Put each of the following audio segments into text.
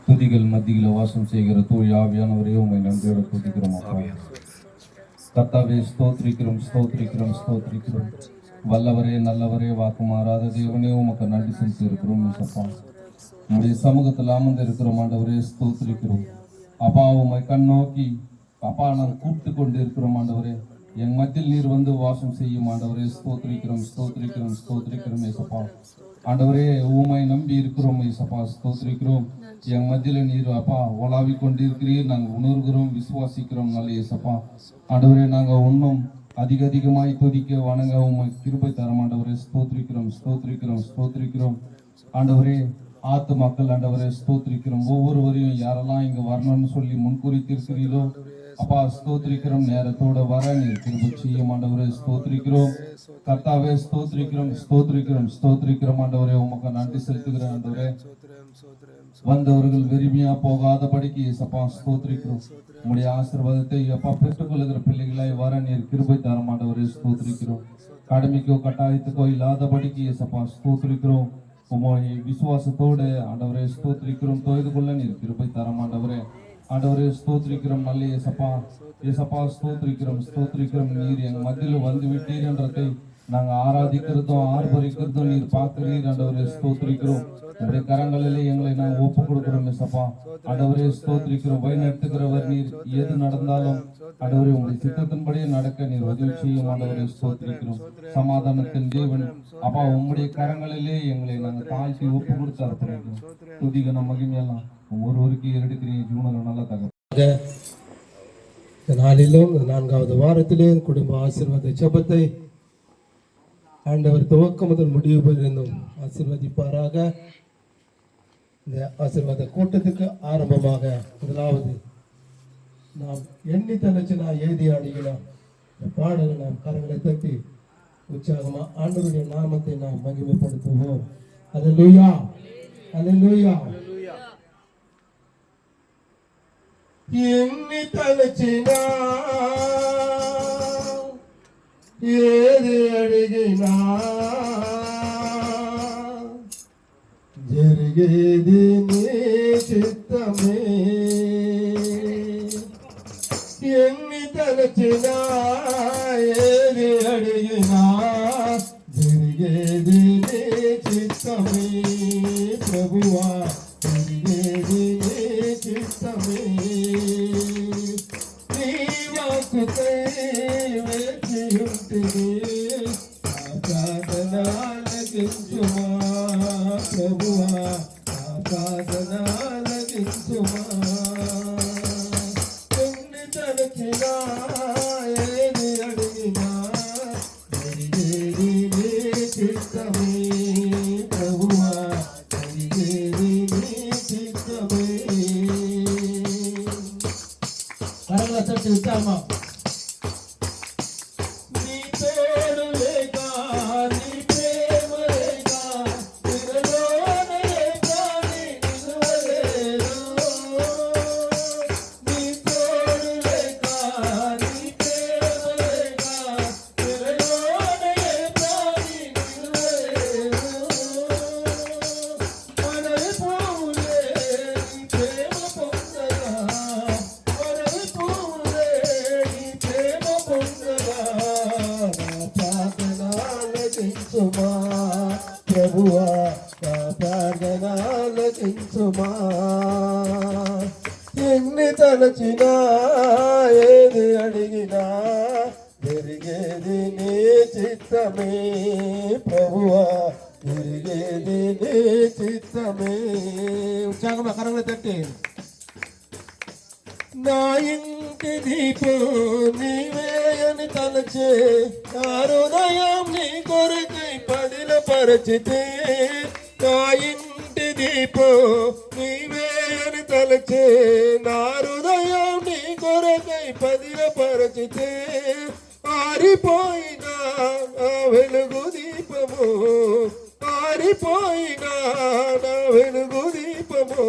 துதிகள் மத்தியில வாசம் செய்கிற தூய் ஆவியானவரே உண்மை நன்றியோட துதிக்கிறோம் அப்பா. கர்த்தாவே ஸ்தோத்திரிக்கிறோம் ஸ்தோத்திரிக்கிறோம் ஸ்தோத்திரிக்கிறோம். வல்லவரே நல்லவரே வாக்கு மாறாத தேவனே உமக்கு நன்றி செலுத்தி இருக்கிறோம் அப்பா. உங்களுடைய சமூகத்தில் அமர்ந்து இருக்கிறோம் ஆண்டவரே ஸ்தோத்திரிக்கிறோம் அப்பா. உண்மை கண் நோக்கி அப்பா நாம் கூப்பிட்டு கொண்டு இருக்கிறோம் ஆண்டவரே. என் மத்தியில் நீர் வந்து வாசம் செய்யும் ஆண்டவரே ஸ்தோத்திரிக்கிறோம் ஸ்தோத்திரிக்கிறோம் ஸ்தோத்திரிக்கிறோம் ஏசப்பா. ஆண்டவரே ஊமை நம்பி இருக்கிறோம் ஏசப்பா ஸ்தோத்திரிக்கிறோம். என் மத்தியில நீர் அப்பா உலாவி கொண்டிருக்கிறீர். நாங்கள் உணர்கிறோம் விசுவாசிக்கிறோம் நல்ல ஏசப்பா. ஆண்டவரே நாங்கள் ஒன்றும் அதிகமாய் துதிக்க வணங்க உண்மை கிருபை தரம் ஆண்டவரே ஸ்தோத்திரிக்கிறோம் ஸ்தோத்திரிக்கிறோம் ஸ்தோத்திரிக்கிறோம். ஆண்டவரே ஆத்து மக்கள் ஆண்டவரே ஸ்தோத்திரிக்கிறோம். ஒவ்வொருவரையும் யாரெல்லாம் இங்க வரணும்னு சொல்லி முன்குறித்திருக்கிறீரோ அப்பா ஸ்தோத்திரிக்கிறோம். நேரத்தோட வர நீர் கிருபை செய்யும் ஆண்டவரே ஸ்தோத்திரிக்கிறோம். கர்த்தாவே ஸ்தோத்திரிக்கிறோம் ஸ்தோத்திரிக்கிறோம் ஸ்தோத்திரிக்கிறோம் ஆண்டவரே. உமக்கு நன்றி செலுத்துகிறேன் ஆண்டவரே. வந்தவர்கள் விரும்பியா போகாதபடிக்கு ஏசப்பா ஸ்தோத்திரிக்கிறோம். உங்களுடைய ஆசீர்வாதத்தை அப்பா பெற்றுக்கொள்ளுகிற பிள்ளைகளாய் வர நீர் கிருபை தர மாட்டவரே ஸ்தோத்திரிக்கிறோம். கடமைக்கோ கட்டாயத்துக்கோ இல்லாதபடிக்கு ஏசப்பா ஸ்தோத்திரிக்கிறோம். உம்முடைய விசுவாசத்தோடு ஆண்டவரே ஸ்தோத்திரிக்கிறோம். தொய்து கொள்ள நீர் கிருபை தர மாட்டவரே. ஆண்டவரே ஸ்தோத்திரிக்கிறோம் நல்ல ஏசப்பா. ஏசப்பா ஸ்தோத்திரிக்கிறோம் ஸ்தோத்திரிக்கிறோம். நீர் எங்க மத்தியில் வந்து விட்டீர் என்றதை நாங்கள் ஆராதிக்கிறதும் ஆர்ப்பரிக்கிறதும் நீர் பார்க்கிறீர் ஆண்டவரே ஸ்தோத்திரிக்கிறோம். உங்களுடைய கரங்களிலே எங்களை நாங்கள் ஒப்பு கொடுக்கிறோம் ஏசப்பா. ஆண்டவரே ஸ்தோத்திரிக்கிறோம். வழிநடத்துகிறவர் நீர். எது நடந்தாலும் ஆண்டவரே உங்களுடைய சித்தத்தின்படியே நடக்க நீர் உதவி செய்யும் ஆண்டவரே ஸ்தோத்திரிக்கிறோம். சமாதானத்தின் தேவன் அப்பா உங்களுடைய கரங்களிலே எங்களை நாங்கள் தாழ்த்தி ஒப்பு கொடுத்து அர்ப்பணிக்கிறோம். துதிகன மகிமையெல்லாம் ஒருவருக்கு எடுக்கிறீங்க ஜீவனங்களை நல்லா தக நாளிலும் 4வது வாரத்திலே குடும்ப ஆசீர்வாத ஜெபத்தை ஆண்டவர் துவக்கம் முதல் முடிவு பெறும் ஆசீர்வதிப்பாராக. இந்த ஆசீர்வாத கூட்டத்துக்கு ஆரம்பமாக முதலாவது நாம் எண்ணி தலைச்சு நான் ஏதி ஆடுகிறோம். இந்த பாடலை நாம் கரங்களை தட்டி உற்சாகமா ஆண்டவருடைய நாமத்தை நாம் மகிமைப்படுத்துவோம். அல்லேலூயா அல்லேலூயா. எண்ணி தலைச்சினா ஏது அடிகினா జరిగేది నీ చిత్తమే. ఎన్ని తలచినా ఏది అడిగినా జరిగేది నీ చిత్తమే. ప్రభువా జరిగేది నీ చిత్తమే. నీ వాక్కుకై వేచి ఉంటిని ప్రార్థన ఆలకించుమా. ప్రభువా ప్రార్థన ఆలకించుమా. ఎన్ని తలచినా ఏది అడిగినా జరిగేది నీ చిత్తమే. ప్రభువా జరిగేది నీ చిత్తమే. కరగల తట్టి ఉచ్చామా. ప్రభువా ప్రార్థన ఆలకించుమా. ఎన్ని తలచినా ఏది అడిగినా జరిగేది నీ చిత్తమే. ప్రభువా జరిగేది నీ చిత్తమే. ఉత్సాహంగా కరంగా తట్టి నా ఇంటి దీపం నీవే అని తలచే నా హృదయం నీ కొరకై పదిలపరచితే. నా ఇంటి దీపం నీవే అని తలచే నా హృదయం నీ కొరకై పదిలపరచితే. ఆరిపోయినా నా వెలుగు దీపము ఆరిపోయినా నా వెలుగు దీపము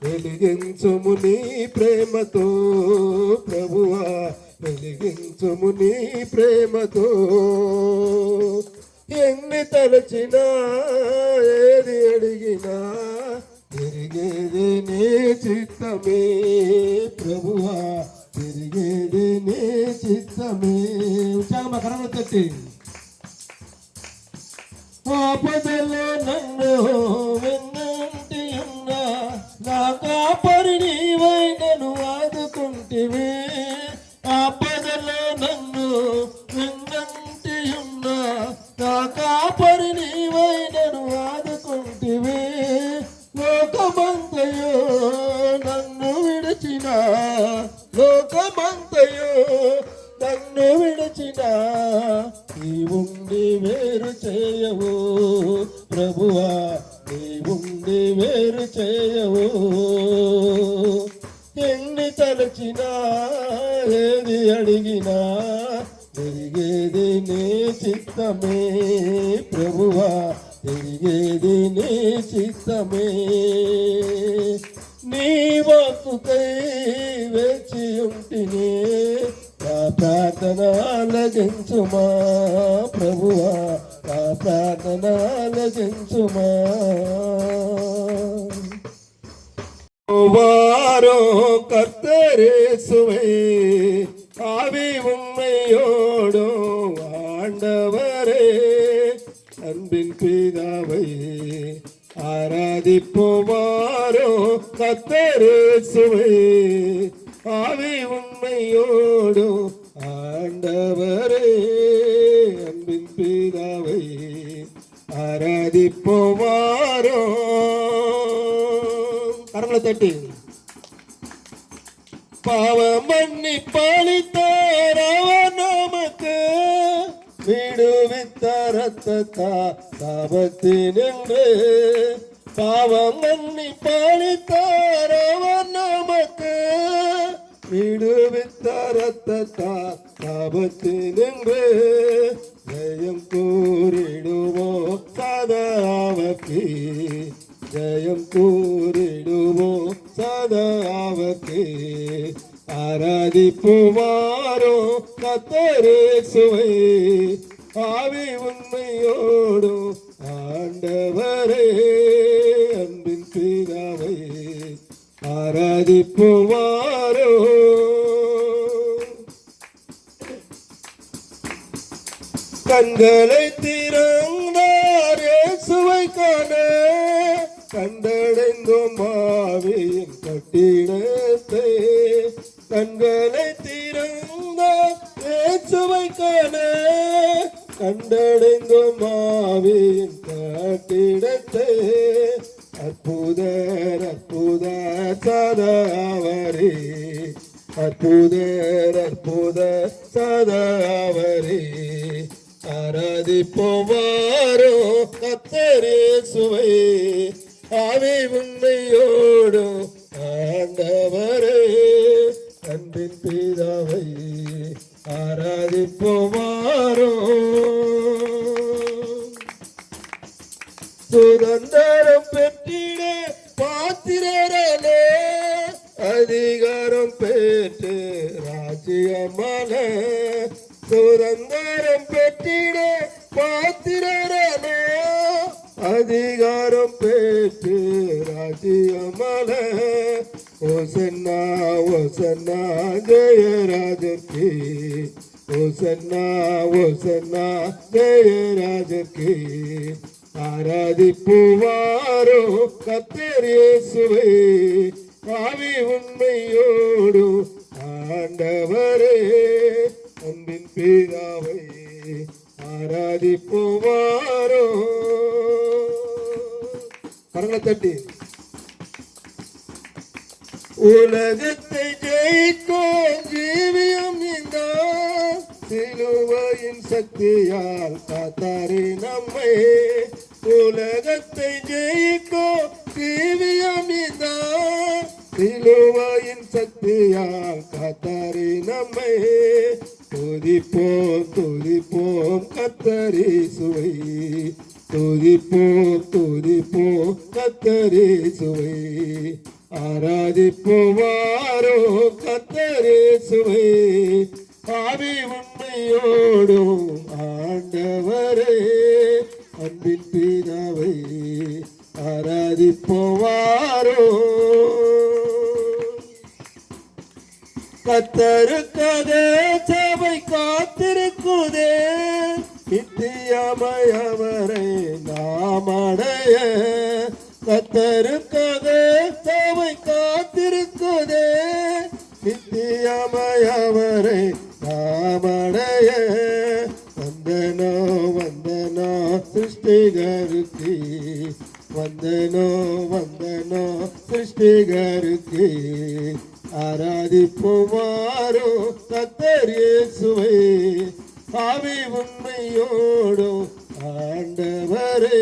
వెలిగించుము నీ ప్రేమతో. ప్రభువా వెలిగించుము నీ ప్రేమతో. ఎన్ని తలచినా ఏది అడిగినా తిరిగేది నీ చిత్తమే ప్రభువా, తిరిగేది నీ చిత్తమే. ఉత్సాహం కరణ తట్టి. ఆపదలో నన్ను వెన్నంటి ఉన్నా నా కాపరి నీవై నన్ను ఆదుకుంటివి. ఆపదలో నన్ను వెన్నంటి ఉన్నా నా కాపరి నీవై నన్ను ఆదుకుంటివి. లోకమంతయో నన్ను విడిచిన, లోకమంతయో నన్ను విడిచిన నీవుండి వేరు చేయవు ప్రభువా, నీవుండి వేరు చేయవు. ఎన్ని తలచినా ఏది అడిగినా తిరిగేది నీ చిత్తమే ప్రభువా, తిరిగేది నీ చిత్తమే. నీ వాక్కుకై వేచి ఉంటిని, నా ప్రార్థన ఆలకించుమా ప్రభువా, నా ప్రార్థన ఆలకించుమా. வாரோ கர்த்தரேசுவை ஆவி உம்மையோடோ ஆண்டவரே அன்பின் பிதாவை ஆராதிப்போவாரோ கர்த்தரேசுவை ஆவி உம்மையோடோ ஆண்டவரே அன்பின் பிதாவை ஆராதிப்போவாரோ. கரங்களை தட்டி. பாவம் மன்னிப்பளித்தார் அவர் நமக்கு, விடுவித்த ரத்தத்தா சாபத்தினின்று. பாவம் மன்னிப்பளித்தார் அவர் நமக்கு, விடுவித்த ரத்தத்தா சாபத்தினின்று. ஜெயம் கூறிடுவோ சதாவர்க்கு, ஜெயம் கூறிடுவோ சதாவர்க்கு. ஆராதிப்புவாரோ கர்த்தரேசுவை ஆவி உண்மையோடு ஆண்டவரே அன்பின் பிதாவை ஆராதிப்புவாரோ. கண்களை திறந்தார் இயேசுவை காண, கண்டடைந்தோம் ஆவியின் கட்டிடத்தை. கண்களை திறந்தார் இயேசுவை காண, கண்டடைந்தோம் ஆவியின் கட்டிடத்தை. அற்புதர் அற்புதர் சதாவரே, அற்புதர் அற்புதர் சதாவரே. ஆராதிப்போவாரோ கர்த்தரேசுவை ஆவி உண்மையோடு ஆண்டவரே அன்பின் பிதாவை ஆராதிப்போவாரோ. சுதந்திரம் பெற்றிட பாத்திரரே, அதிகாரம் பெற்று ராஜ்யமான. சுதந்திரம் பெற்றிட பாத்திரரே, அதிகாரம் பெற்று ராஜ்யமான. ஓசன்னா ஓசன்னா ஜெயராஜர்க்கு, ஓசன்னா ஓசன்னா ஜெயராஜர்க்கு. ஆராதிப்புவாரோ கர்த்தரேசுவை ஆவி உண்மையோடு ஆண்டவரே அன்பின் பிதாவை ஆராதிப்புவாரோ. கரங்களை தட்டி. உலகத்தை ஜெயிக்கும் ஜீவியம் இந்த சிலுவையின் சக்தியால் காத்தாரே நம்மை. உலகத்தை ஜெயிக்கும் ஜீவியம் இந்த சிலுவையின் சக்தியால் காத்தாரே நம்மை. துதிப்போம் துதிப்போம் கர்த்தரேசுவை, துதிப்போம் துதிப்போம் கர்த்தரேசுவை. ஆராதிப்போவாரோ கர்த்தரேசுவை ஆவி உண்மை உண்மையோடும் ஆண்டவரே அன்பின் பிதாவை ஆராதிப்போவாரோ. கத்தருக்காக சபை காத்திருக்குதே, நித்தியமாய் அவரை நாம் அடைய. கத்தருக்காக சபை காத்திருக்குதே, நித்தியமாய் அவரை நாம் அடைய. வந்தனோ வந்தனோ சிருஷ்டிகருக்கு, வந்தனோ வந்தனோ சிருஷ்டிகருக்கு. ஆராதிப்போவாரோ கர்த்தர் இயேசுவை, ஆவி உண்மையோடு ஆண்டவரே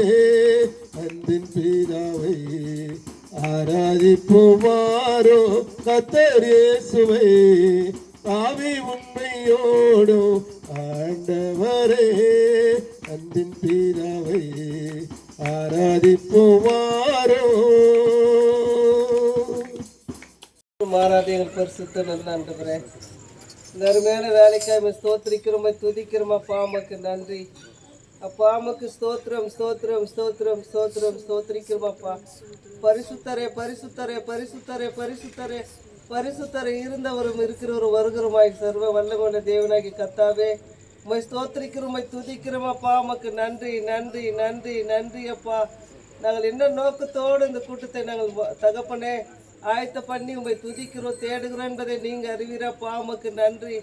அன்பின் பிதாவை. ஆராதிப்போவாரோ கர்த்தர் இயேசுவை, ஆவி உண்மையோடு ஆண்டவரே அன்பின் பிதாவை. ஆராதிப்போவாரோ. மாறாத எங்கள் பரிசுத்த நல்ல ஆண்டவரே, இந்த அருமையான வேலைக்காய் ஸ்தோத்திரிக்கிறோம், துதிக்கிறோம். அப்பா அம்மாக்கு நன்றி. அப்பா அம்மாக்கு ஸ்தோத்திரம் ஸ்தோத்திரம் ஸ்தோத்திரம் ஸ்தோத்திரம் ஸ்தோத்திரிக்கிறோம். அப்பா பரிசுத்தரே பரிசுத்தரே பரிசுத்தரே பரிசுத்தரே பரிசுத்தரே, இருந்தவரும் இருக்கிறவரும் வருகிறோமாய் சர்வ வல்லமையுள்ள தேவனாகி கர்த்தாவே, உம்மை ஸ்தோத்திரிக்கிறோம், உம்மை துதிக்கிறோம். அப்பா அம்மாக்கு நன்றி நன்றி நன்றி நன்றி. அப்பா நாங்கள் என்ன நோக்கத்தோடு இந்த கூட்டத்தை நாங்கள் தகப்பனே ஆயத்த பண்ணி உண்மை துதிக்கிறோம், தேடுகிறோம் என்பதை நீங்கள் அறிவீரப்பா. உமக்கு நன்றி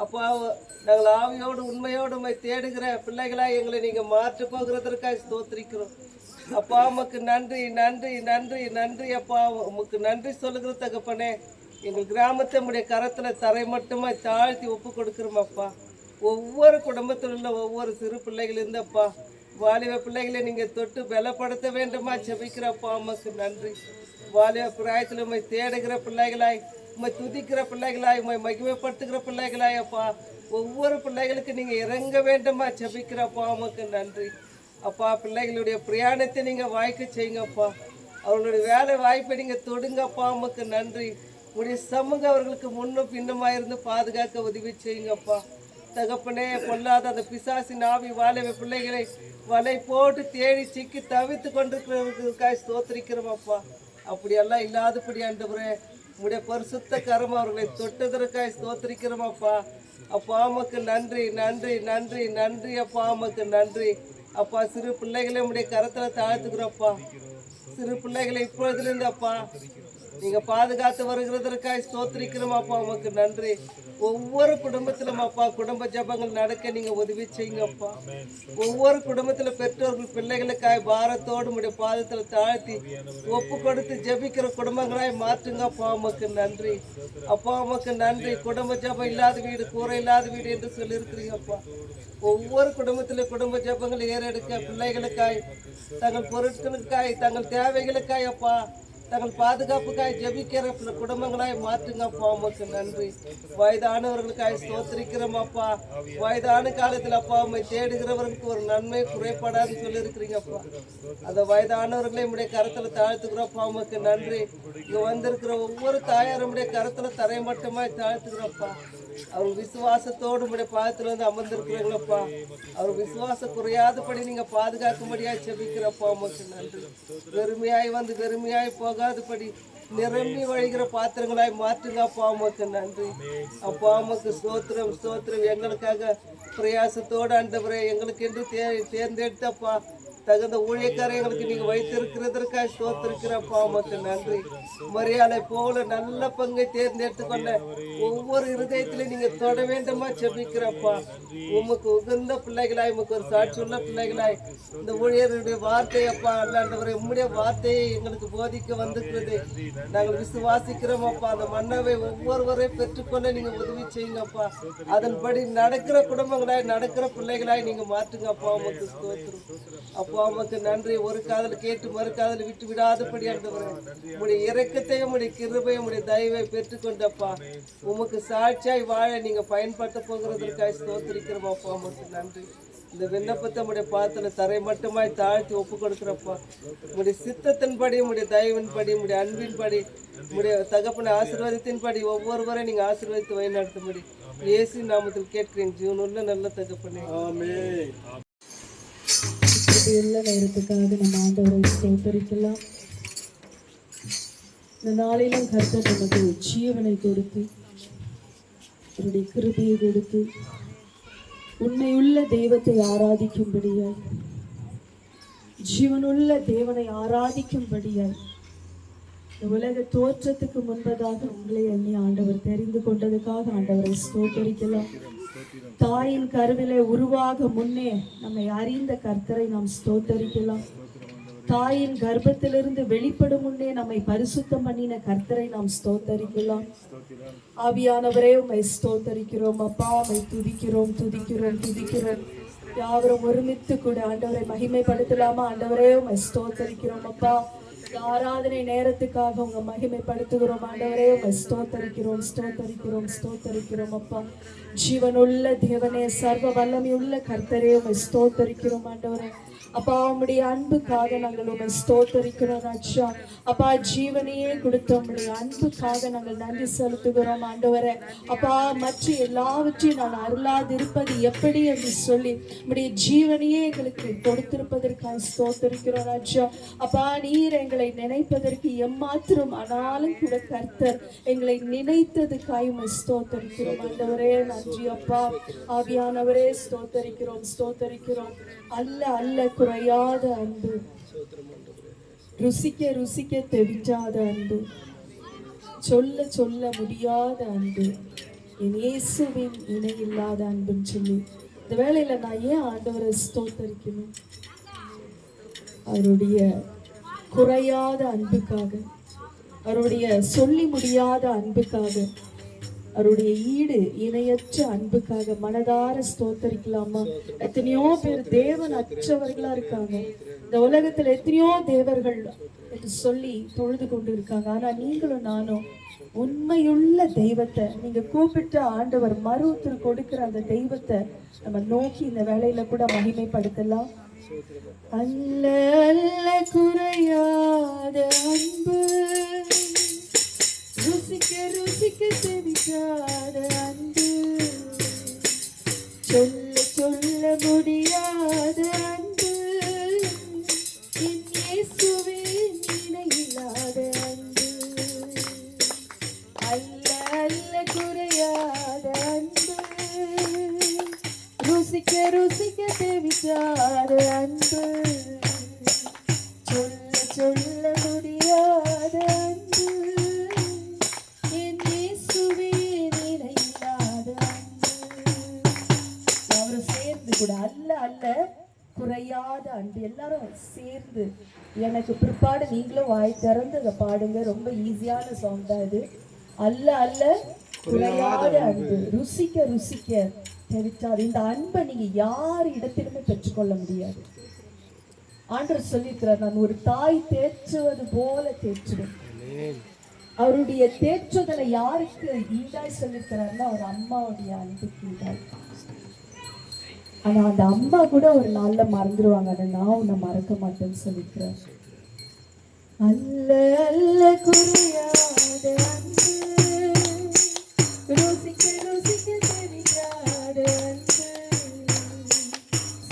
அப்பா. நாங்கள் ஆவியோடு உண்மையோடு உண்மை தேடுகிற பிள்ளைகளாக எங்களை நீங்கள் மாற்ற போகிறதற்காக ஸ்தோத்திரிக்கிறோம் அப்பா. உமக்கு நன்றி நன்றி நன்றி நன்றி அப்பா. உமக்கு நன்றி சொல்லுகிற தகப்பனே, எங்கள் கிராமத்தை உடைய கரத்தில் தரை மட்டுமா தாழ்த்தி ஒப்பு கொடுக்குறோம் அப்பா. ஒவ்வொரு குடும்பத்தில் உள்ள ஒவ்வொரு சிறு பிள்ளைகள் இருந்தப்பா, வாலிப பிள்ளைகளை நீங்கள் தொட்டு பலப்படுத்த வேண்டுமா ஜெபிக்கிறப்பா. உமக்கு நன்றி. வாலிப பிராயத்தில் உண்மை தேடுகிற பிள்ளைகளாய், உண்மை துதிக்கிற பிள்ளைகளாய், உண்மை மகிமைப்படுத்துகிற பிள்ளைகளாய் அப்பா, ஒவ்வொரு பிள்ளைகளுக்கு நீங்கள் இறங்க வேண்டுமா ஜெபிக்கிறப்பா. உமக்கு நன்றி அப்பா. பிள்ளைகளுடைய பிரயாணத்தை நீங்கள் வாய்க்க செய்யுங்கப்பா. அவர்களுடைய வேலை வாய்ப்பை நீங்கள் தொடுங்கப்பா. உமக்கு நன்றி. உடைய சமூகம் அவர்களுக்கு முன்னும் பின்னுமாக இருந்து பாதுகாக்க உதவி செய்யுங்கப்பா. தகப்பனே, பொல்லாத அந்த பிசாசின் ஆவி வாலிப பிள்ளைகளை வலை போட்டு தேடி சிக்கி தவித்து கொண்டிருக்கிறவர்களுக்காக ஸ்தோத்திரிக்கிறோம் அப்பா. அப்படியெல்லாம் இல்லாதபடி ஆண்டவரே, உடைய பரிசுத்த கரம் அவர்களை தொட்டதற்காக ஸ்தோத்திரிக்கிறோம் அப்பா. அப்பா உமக்கு நன்றி நன்றி நன்றி நன்றி அப்பா. உமக்கு நன்றி அப்பா. சிறு பிள்ளைகளை உடைய கரத்தில் தாழ்த்துக்கிறோப்பா. சிறு பிள்ளைகளை இப்பொழுதுலேருந்து அப்பா நீங்கள் பாதுகாத்து வருகிறதற்காக ஸ்தோத்திரிக்கிறோம் அப்பா. உமக்கு நன்றி. ஒவ்வொரு குடும்பத்திலும் அப்பா குடும்ப ஜபங்கள் நடக்க நீங்கள் உதவி செய்யுங்கப்பா. ஒவ்வொரு குடும்பத்தில் பெற்றோர்கள் பிள்ளைகளுக்காக பாரத்தோடு உடைய பாதத்தில் தாழ்த்தி ஒப்பு கொடுத்து ஜபிக்கிற குடும்பங்களாய் மாற்றுங்கப்பா. உமக்கு நன்றி அப்பா. உமக்கு நன்றி. குடும்ப ஜபம் இல்லாத வீடு கூரை இல்லாத வீடு என்று சொல்லியிருக்கிறீங்கப்பா. ஒவ்வொரு குடும்பத்திலும் குடும்ப ஜபங்கள் ஏறெடுக்க பிள்ளைகளுக்காய், தங்கள் பொருட்களுக்காய், தங்கள் தேவைகளுக்காய் அப்பா, தங்கள் பாதுகாப்புக்காய் ஜெபிக்கிற குடும்பங்களாய் மாற்றுங்கப்பா. உமக்கு நன்றி. வயதானவர்களுக்காய் ஸ்தோத்திரிக்கிறோம் அப்பா. வயதான காலத்தில் அப்பா உண்மை தேடுகிறவர்களுக்கு ஒரு நன்மை குறைப்படாதுன்னு சொல்லியிருக்கிறீங்கப்பா. அந்த வயதானவர்களை உடைய கரத்தில் தாழ்த்துக்கிறோப்பா. உமக்கு நன்றி. இங்கே வந்திருக்கிற ஒவ்வொரு தாயாருடைய கரத்தில் தரை மட்டுமாய் தாழ்த்துக்கிறோப்பா. அவர் விசுவாசத்தோடு உடைய பாதத்தில் வந்து அமர்ந்திருக்கிறீங்களப்பா. அவர் விசுவாசம் குறையாதபடி நீங்கள் பாதுகாக்கும்படியாக ஜெபிக்கிறப்பா. உமக்கு நன்றி. வெறுமையாய் வந்து வெறுமையாய் போகாதபடி நிரம்பி வழிகிற பாத்திரங்களாய் மாற்றுங்கப்பா. உமக்கு நன்றி அப்பா. உமக்கு ஸ்தோத்திரம் ஸ்தோத்திரம். எங்களுக்காக பிரயாசத்தோடு ஆண்டவரே எங்களுக்கு என்று தேர்ந்தெடுத்தப்பா தகுந்த ஊழியக்காரங்களுக்கு நீங்கள் வைத்திருக்கிறதற்காக ஸ்தோத்திருக்கிறப்பா. உமக்கு நன்றி. மரியாதை போல நல்ல பங்கை தேர்ந்தெடுத்து கொண்ட ஒவ்வொரு இருதயத்திலையும் நீங்கள் தொட வேண்டுமா ஜெபிக்கிறப்பா. உமக்கு உகந்த பிள்ளைகளாய், உமக்கு ஒரு சாட்சி உள்ள பிள்ளைகளாய் இந்த ஊழியருடைய வார்த்தையப்பா அல்லாண்டவரை உம்முடைய வார்த்தையை எங்களுக்கு போதிக்க வந்திருக்கிறது நாங்கள் விசுவாசிக்கிறோம் அப்பா. அந்த மன்னவை ஒவ்வொருவரையும் பெற்றுக்கொள்ள நீங்கள் உதவி செய்யுங்கப்பா. அதன்படி நடக்கிற குடும்பங்களாய், நடக்கிற பிள்ளைகளாய் நீங்கள் மாற்றுங்கப்பா. உமக்கு ஸ்தோத்திரம் அப்பா. உமக்கு நன்றி. ஒரு காதல் கேட்டு மறு காதல் விட்டு விடாதபடி ஆண்டவரே உடைய இரக்கத்தையும் உடைய கிருபையும் உடைய தயவை பெற்றுக்கொண்டப்பா. உமக்கு சாட்சியாய் வாழ நீங்க பயன்படுத்த போகிறதற்காக ஸ்தோத்திரிக்கிறோம் அப்பா. உமக்கு நன்றி. இந்த விண்ணப்பத்தை உடைய பாதத்தில் தரை மட்டுமாய் தாழ்த்தி ஒப்பு கொடுக்குறப்பா. உடைய சித்தத்தின்படி, உடைய தயவின்படி, உடைய அன்பின்படி, உடைய தகப்பன ஆசீர்வாதத்தின்படி ஒவ்வொருவரையும் நீங்க ஆசீர்வதித்து வழிநடத்தும்படி இயேசு நாமத்தில் கேட்கிறேன் ஜீவனுள்ள நல்ல தகப்பனே. ஆமென். கிருபையுள்ள நேரத்துக்காக நம்ம ஆண்டவரை ஸ்தோத்தரிக்கலாம். இந்த நாளிலும் கர்த்தர் நமக்கு ஜீவனை கொடுத்து அவருடைய கிருபையை கொடுத்து உண்மையுள்ள தெய்வத்தை ஆராதிக்கும்படியாய், ஜீவனுள்ள தேவனை ஆராதிக்கும்படியாய் இந்த உலக தோற்றத்துக்கு முன்பதாக உங்களை எண்ணி ஆண்டவர் தெரிந்து கொண்டதுக்காக ஆண்டவரை ஸ்தோத்தரிக்கலாம். தாயின் கருவிலே உருவாக முன்னே நம்மை அறிந்த கர்த்தரை நாம் ஸ்தோத்தரிக்கலாம். தாயின் கர்ப்பத்திலிருந்து வெளிப்படும் முன்னே நம்மை பரிசுத்தம் பண்ணின கர்த்தரை நாம் ஸ்தோத்தரிக்கலாம். ஆவியானவரே உம்மை ஸ்தோத்தரிக்கிறோம் அப்பா, உம்மை துதிக்கிறோம் துதிக்கிறோம் துதிக்கிறோம். யாவரும் ஒருமித்து கூட ஆண்டவரை மகிமைப்படுத்தலாமா? ஆண்டவரே உம்மை ஸ்தோத்தரிக்கிறோம் அப்பா. ஆராதனை நேரத்துக்காக உங்க மகிமைப்படுத்துகிறோம் ஆண்டவரே. உம்மை ஸ்தோத்தரிக்கிறோம் ஸ்தோத்தரிக்கிறோம் ஸ்தோத்தரிக்கிறோம் அப்பா. ஜீவனுள்ள தேவனே, சர்வ வல்லமையுள்ள கர்த்தரே, உம்மை ஸ்தோத்தரிக்கிறோம் ஆண்டவரே. அப்பா, உம்முடைய அன்புக்காக நாங்கள் உம்மை ஸ்தோத்தரிக்கிறோம் ராஜா. அப்பா, ஜீவனையே கொடுத்த உம்முடைய அன்புக்காக நாங்கள் நன்றி செலுத்துகிறோம் ஆண்டவரே. அப்பா, மற்ற எல்லாவற்றையும் நான் அருளாதிருப்பது எப்படி என்று சொல்லி உம்முடைய ஜீவனையே எங்களுக்கு கொடுத்திருப்பதற்காக ஸ்தோத்தரிக்கிறோம் ராஜா. அப்பா, நீர் எங்களை நினைப்பதற்கு எம்மாத்திரம் ஆனாலும் கூட கர்த்தர் எங்களை நினைத்ததுக்காக உம்மை ஸ்தோத்தரிக்கிறோம் ஆண்டவரே. நன்றி அப்பா. ஆவியானவரே ஸ்தோத்தரிக்கிறோம் ஸ்தோத்தரிக்கிறோம். அல்ல அல்ல குறையாத அன்பு, ருசிக்க ருசிக்க தெவிட்டாத அன்பு, சொல்ல சொல்ல முடியாத அன்பு, என் இயேசுவின் இணையில்லாத அன்புன்னு சொல்லி இந்த வேளையில நான் ஏன் ஆண்டவரை ஸ்தோத்தரிக்கணும்? அவருடைய குறையாத அன்புக்காக, அவருடைய சொல்லி முடியாத அன்புக்காக, அவருடைய ஈடு இணையற்ற அன்புக்காக மனதார ஸ்தோத்தரிக்கலாமா? எத்தனையோ பேர் தேவன் அற்றவர்களா இருக்காங்க. இந்த உலகத்துல எத்தனையோ தேவர்கள் என்று சொல்லி தொழுது கொண்டு இருக்காங்க. ஆனா நீங்களும் நானும் உண்மையுள்ள தெய்வத்தை, நீங்க கூப்பிட்ட ஆண்டவர் மறுத்து கொடுக்கிற அந்த தெய்வத்தை நம்ம நோக்கி இந்த வேலையில கூட மகிமைப்படுத்தலாம். அல்ல அல்ல குறையாத அன்பு, ருசிக்க ருசிக்க தெரியாத அன்பு, சொல்ல சொல்ல முடியாத அன்பு, என் இயேசுவே இணையில்லாத அன்பு. அல்ல அல்ல குறையாத அன்பு, ருசிக்க ருசிக்க தெரியாத அன்பு, சொல்ல சொல்ல முடியாத அன்பு, கூட அல்ல அல்ல குறையாத அன்பு. எல்லாரும் சேர்ந்து எனக்கு பிற்பாடு நீங்களும் வாய் திறந்து அதை பாடுங்க. ரொம்ப ஈஸியான சாங் தான் இது. அல்ல அல்ல குறையாத அன்பு, ருசிக்க ருசிக்க தெரிவித்தாது. இந்த அன்பை நீங்க யார் இடத்திலுமே பெற்றுக்கொள்ள முடியாது. ஆண்டவர் சொல்லியிருக்கிறார், நான் ஒரு தாய் தேற்றுவது போல தேற்றுவேன். அவருடைய தேற்றுதலை யாருக்கு ஈடாய் சொல்லியிருக்கிறாருன்னா ஒரு அம்மாவுடைய அன்புக்கு ஈடாய். ஆனா அந்த அம்மா கூட ஒரு நாள்ல மறந்துடுவாங்க. ஆனா நான் உன்னை மறக்க மாட்டேன்னு சொல்லிக்கிறேன். அல்ல அல்ல குறையாத அன்பு, ருசிக்க ருசிக்க தெரியாத அன்பு,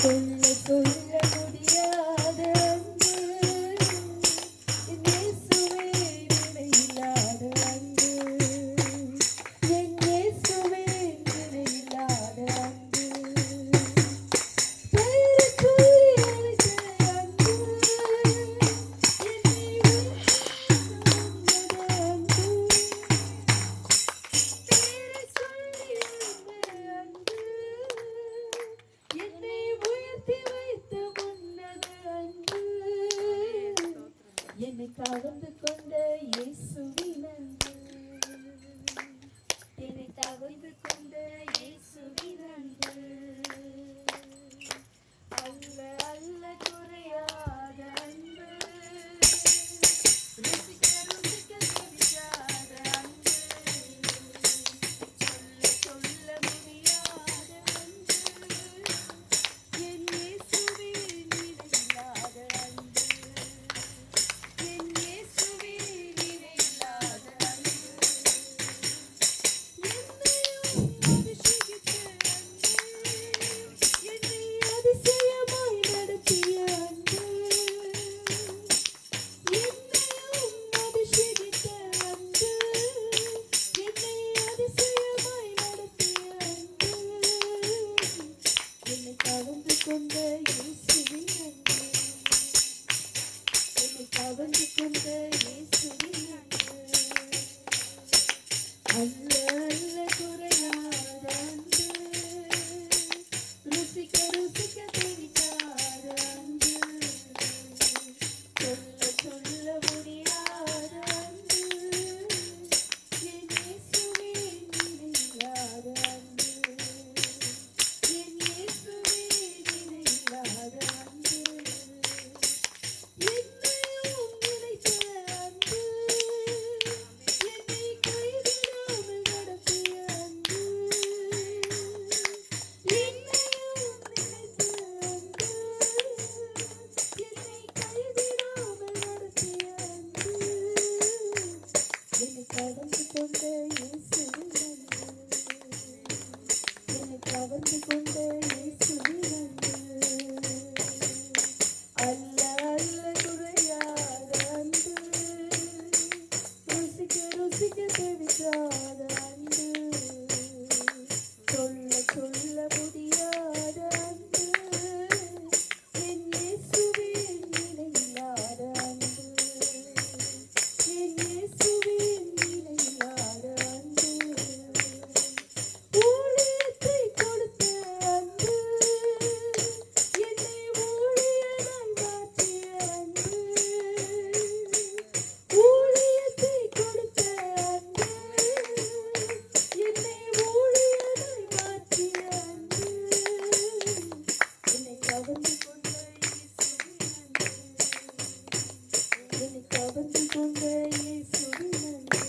சொல்ல சொல்ல முடியாத அன்பு, என் இயேசுவே இணையில்லாத அன்பு, என் இயேசுவே இணையில்லாத அன்பு. என்னை கவர்ந்து கொண்ட இயேசுவின் அன்பு, என்னை கவர்ந்து கொண்ட இயேசுவின் அன்பு, அல்ல அல்ல குறையாத அன்பு, ருசிக்க ருசிக்க தெரியாத அன்பு, சொல்ல சொல்ல முடியாத அன்பு, என் இயேசுவே இணையில்லாத அன்பு, என் இயேசுவே இணையில்லாத அன்பு, என்னையும் கொண்ட இயேசுவின் அன்பு அல்ல அல்ல குறையாத அன்பு ருசிக்க ருசிக்க தெரியாத அன்பு சொல்ல சொல்ல முடியாத அன்பு என் இயேசுவே நினையாத அன்பு என் இயேசுவே நினையாத அன்பு என்னையும் நினைத்த அன்பு என்னை கைவிடாமல் நடத்திய அன்பு என்னையும் நினைத்த அன்பு என்னை கைவிடாமல் நடத்திய அன்பு என்னை கடந்து கொண்ட இயேசுவின் அன்பு என்னை கவர்ந்து கொண்ட இயேசுவின் அன்பு அல்ல அல்ல குறையாத அன்பு ருசிக்க ருசிக்க தெரியாத அன்பு சொல்ல சொல்ல முடியாத அன்பு என் இயேசுவே நினையாத அன்பு என் இயேசுவே நினையாத அன்பு ஊழியத்தை கொடுத்த அன்பு என்னை ஊழியனாய் மாற்றிய அன்பு ஊழியத்தை கொடுத்த அன்பு என்னை ஊழியனாய் மாற்றிய அன்பு என்னை கவர்ந்து கொண்ட இயேசுவின் அன்பு என்னை கவர்ந்து கொண்ட இயேசுவின் அன்பு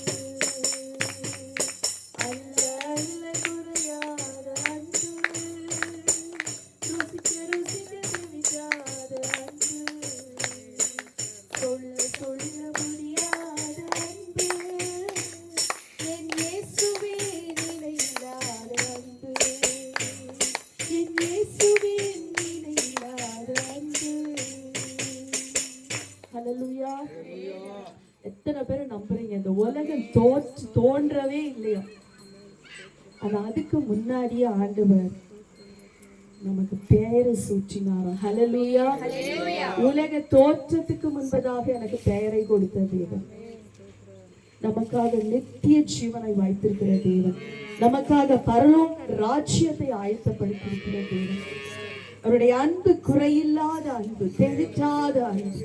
அல்ல அல்ல குறையாத அன்பு ருசிக்க ருசிக்க தெரியாத அன்பு சொல்ல சொல்ல முடியாத அன்பு என் இயேசுவே நினையாத அன்பு என் இயேசுவே நினையாத அன்பு ஹல்லேலூயா. எத்தனை பேர் நம்புறீங்க இந்த உலகம் தோன்றவே இல்லையா? ஆனா அதுக்கு முன்னாடியே ஆண்டவர் நமக்கு பெயரை சூட்டினாராம். ஹல்லேலூயா. உலக தோற்றத்துக்கு முன்பதாக எனக்கு பெயரை கொடுத்த தேவன், நமக்காக நித்திய ஜீவனை வைத்திருக்கிற தேவன், நமக்காக பரலோக ராஜ்யத்தை ஆயத்தப்படுத்தியிருக்கிற தேவன், அவருடைய அன்பு குறையில்லாத அன்பு, தெளிக்காத அன்பு,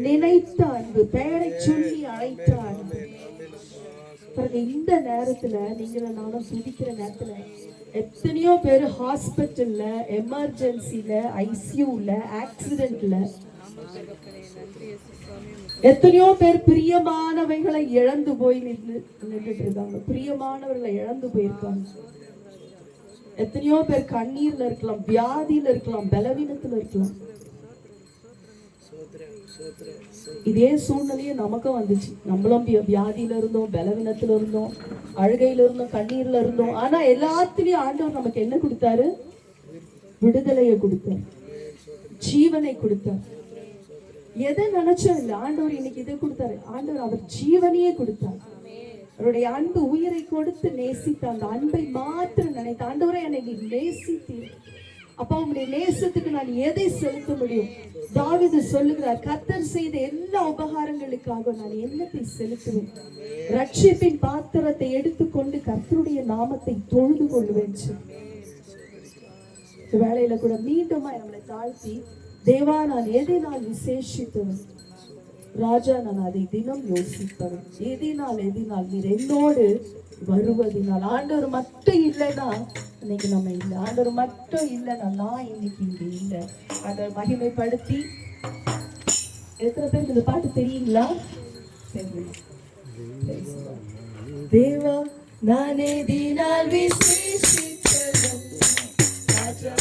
நினைத்த அன்பு, பெயரை சொல்லி அழைத்த அன்பு. பாருங்க, இந்த நேரத்துல நீங்கள நானும் துதிக்கிற நேரத்துல எத்தனையோ பேர் ஹாஸ்பிட்டல்ல, எமர்ஜென்சில, ஐசியூல, ஆக்சிடென்ட்ல, எத்தனையோ பேர் பிரியமானவைகளை இழந்து போய் நின்றுட்டு இருக்காங்க. பிரியமானவர்களை இழந்து போயிருக்காங்க. எத்தனையோ பேர் கண்ணீர்ல இருக்கலாம், வியாதியில இருக்கலாம், பலவீனத்துல இருக்கலாம். இதே சூழ்நிலையே நமக்கும் வந்துச்சு. நம்மளும் வியாதியில இருந்தோம், பலவீனத்துல இருந்தோம், அழுகையில இருந்தோம், கண்ணீர்ல இருந்தோம். ஆனா எல்லாத்திலயும் ஆண்டவர் நமக்கு என்ன கொடுத்தாரு? விடுதலையை கொடுத்தார், ஜீவனை கொடுத்தார். எதை நினைச்சோம் இல்லை, ஆண்டவர் இன்னைக்கு இதை கொடுத்தாரு. ஆண்டவர் அவர் ஜீவனையே கொடுத்தார். அவருடைய அன்பு உயிரை கொடுத்து நேசித்த அந்த அன்பை மாத்திரம் நினைத்த ஆண்டவரை என்னை நேசித்தீர். அப்பா, உங்களுடைய நேசத்துக்கு நான் எதை செலுத்த முடியும்? தாவீது சொல்லுகிறார், கர்த்தர் செய்த எல்லா உபகாரங்களுக்காக நான் என்னத்தை செலுத்துவேன்? ரட்சிப்பின் பாத்திரத்தை எடுத்துக்கொண்டு கர்த்தருடைய நாமத்தை தொழுது கொள்வேன். வேலையில கூட மீண்டுமா நம்மளை தாழ்த்தி, தேவா நான் எதை நான் விசேஷித்தவன், ராஜா நான் அதை தினம் யோசிப்பவன், எதினால் நீர் என்னோடு வருவதினால். ஆண்டவர் மட்டும் இல்லைன்னா இன்னைக்கு நம்ம இல்லை, ஆண்டவர் மட்டும் இல்லைன்னா நான் இன்னைக்கு இங்க இல்லை. ஆண்டவர் மகிமைப்படுத்தி. எத்தனை பேருக்கு இந்த பாட்டு தெரியுங்களா? தேவா நான் எதினால் விசேஷித்தவன், ராஜா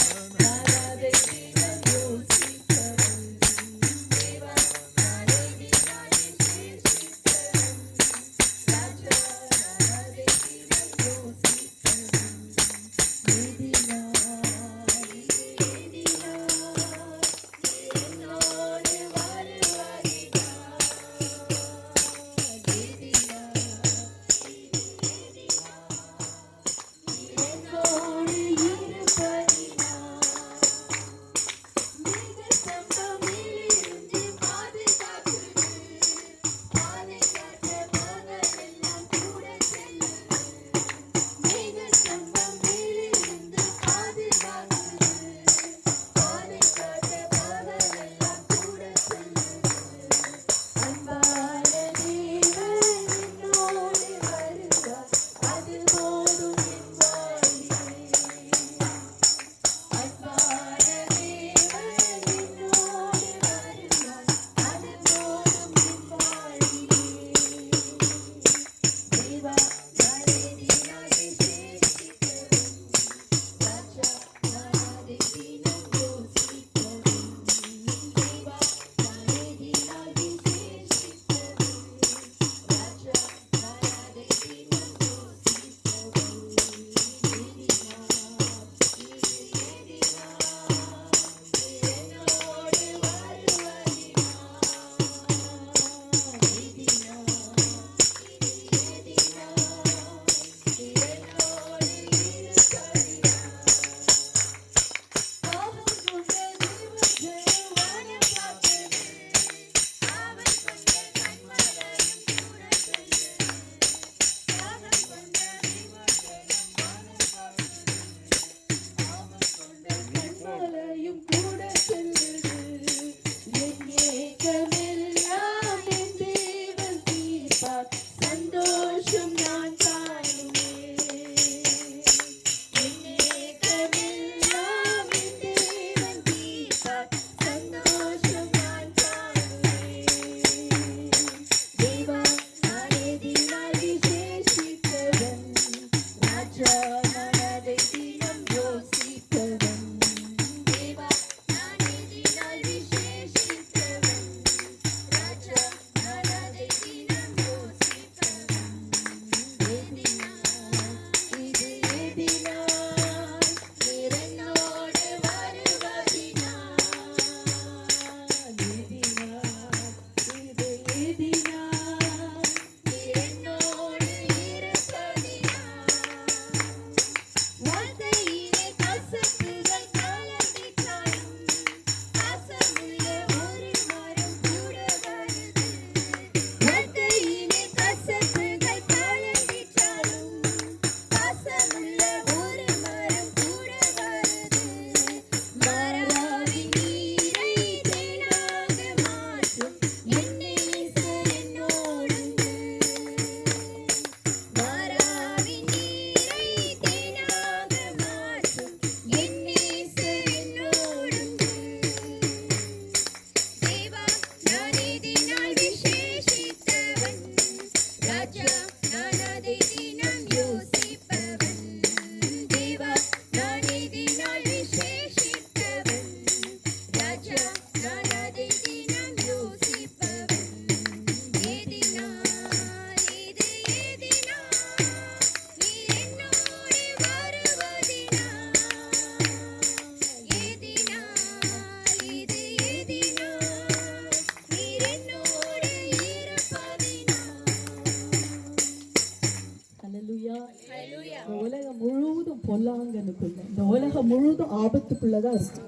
பொல்லாங்கனுக்குள்ள, இந்த உலகம் முழுதும் ஆபத்துக்குள்ளதான் இருக்கு.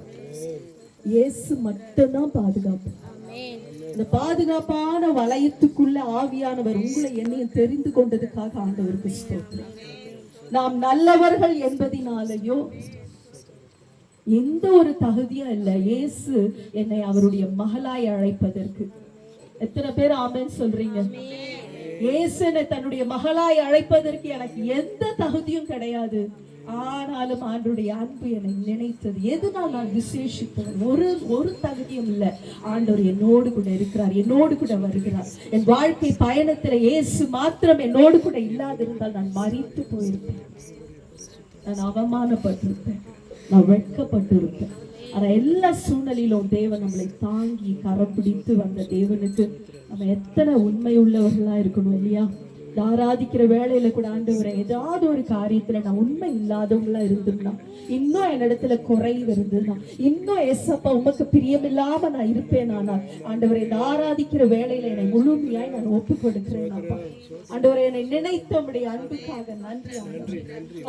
இயேசு மட்டும்தான் பாதுகாப்பு. இந்த பாதுகாப்பான வளையத்துக்குள்ள ஆவியானவர் உங்களை என்னையும் தெரிந்து கொண்டதுக்காக ஆண்டவருக்கு ஸ்தோத்திரம். நாம் நல்லவர்கள் என்பதினாலேயோ எந்த ஒரு தகுதியும் இல்லை இயேசு என்னை அவருடைய மகளாய் அழைப்பதற்கு. எத்தனை பேர் ஆமென் சொல்றீங்க? இயேசு என்னை தன்னுடைய மகளாய் அழைப்பதற்கு எனக்கு எந்த தகுதியும் கிடையாது. ஆனாலும் ஆண்டவருடைய அன்பு என்னை நினைத்தது. எதுனால் நான் விசேஷித்தவன்? ஒரு தகுதியும் இல்லை. ஆண்டவர் என்னோடு கூட இருக்கிறார், என்னோடு கூட வருகிறார். என் வாழ்க்கை பயணத்துல இயேசு மாத்திரம் என்னோடு கூட இல்லாதிருந்தால் நான் மரித்து போயிருப்பேன், நான் அவமானப்பட்டிருப்பேன், நான் வெட்கப்பட்டிருப்பேன். ஆனா எல்லா சூழ்நிலையிலும் தேவன் நம்மளை தாங்கி கரம் பிடித்து வந்த தேவனுக்கு நம்ம எத்தனை உண்மை உள்ளவர்களா இருக்கணும் இல்லையா? ஆராதிக்கிற வேலையில கூட ஆண்டவரே, ஏதாவது ஒரு காரியத்துல நான் உண்மை இல்லாதவங்களா இருந்திருந்தா, இன்னும் என்னிடத்துல குறைவு இருந்ததுன்னா, இன்னும் ஏசப்பா உமக்கு பிரியமில்லாம நான் இருப்பேன். ஆனால் ஆண்டவரை இந்த ஆராதிக்கிற வேலையில என்னை முழுமையாய் நான் ஒப்பு கொடுக்கிறேன். அப்பா ஆண்டவரை, என்னை நினைத்த உடைய அன்புக்காக நன்றி.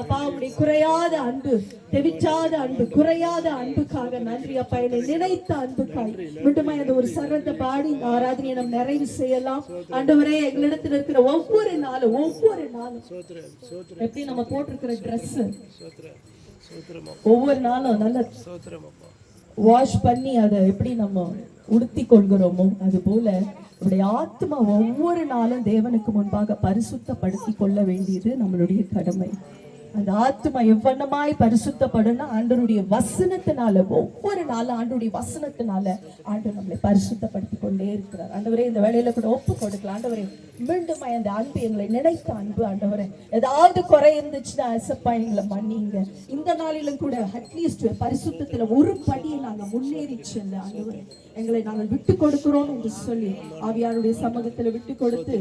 அப்பா உடைய குறையாத அன்பு, தெவிச்சாத அன்பு, குறையாத அன்புக்காக நன்றி. அப்பா என்னை நினைத்த அன்புக்காக மீண்டுமா அந்த ஒரு சரணத்தை பாடி இந்த ஆராதனையை நம்ம நிறைவு செய்யலாம். ஆண்டவரே, எங்களிடத்தில் இருக்கிற ஒவ்வொரு நாளும் எப்படி நம்ம போட்டிருக்கிற ட்ரெஸ் ஒவ்வொரு நாளும் நல்ல வாஷ் பண்ணி அதை எப்படி நம்ம உடுத்தி கொள்கிறோமோ, அது போல நம்முடைய ஆத்மா ஒவ்வொரு நாளும் தேவனுக்கு முன்பாக பரிசுத்தப்படுத்தி கொள்ள வேண்டியது நம்மளுடைய கடமை. அந்த ஆத்மா எவ்வண்ணமாய் பரிசுத்தப்படும்னா ஆண்டவருடைய வசனத்தினால, ஒவ்வொரு நாளும் ஆண்டவருடைய வசனத்தினால ஆண்டவர் நம்மளை பரிசுத்தப்படுத்தி கொண்டே இருக்கிறார். ஆண்டவரே, இந்த வேலையில கூட ஒப்பு கொடுக்கலாம். ஆண்டவரே, மீண்டும் அந்த அன்பு, எங்களை நினைத்த அன்பு, ஆண்டவரே ஏதாவது குறை இருந்துச்சுன்னா அசப்பா எங்களை மன்னிங்க. இந்த நாளிலும் கூட அட்லீஸ்ட் பரிசுத்தத்துல ஒரு படியை நாங்க முன்னேறி செல்ல ஆண்டவரே எங்களை நாங்கள் விட்டு கொடுக்கிறோம் என்று சொல்லி ஆவியாருடைய சமூகத்துல விட்டு கொடுத்து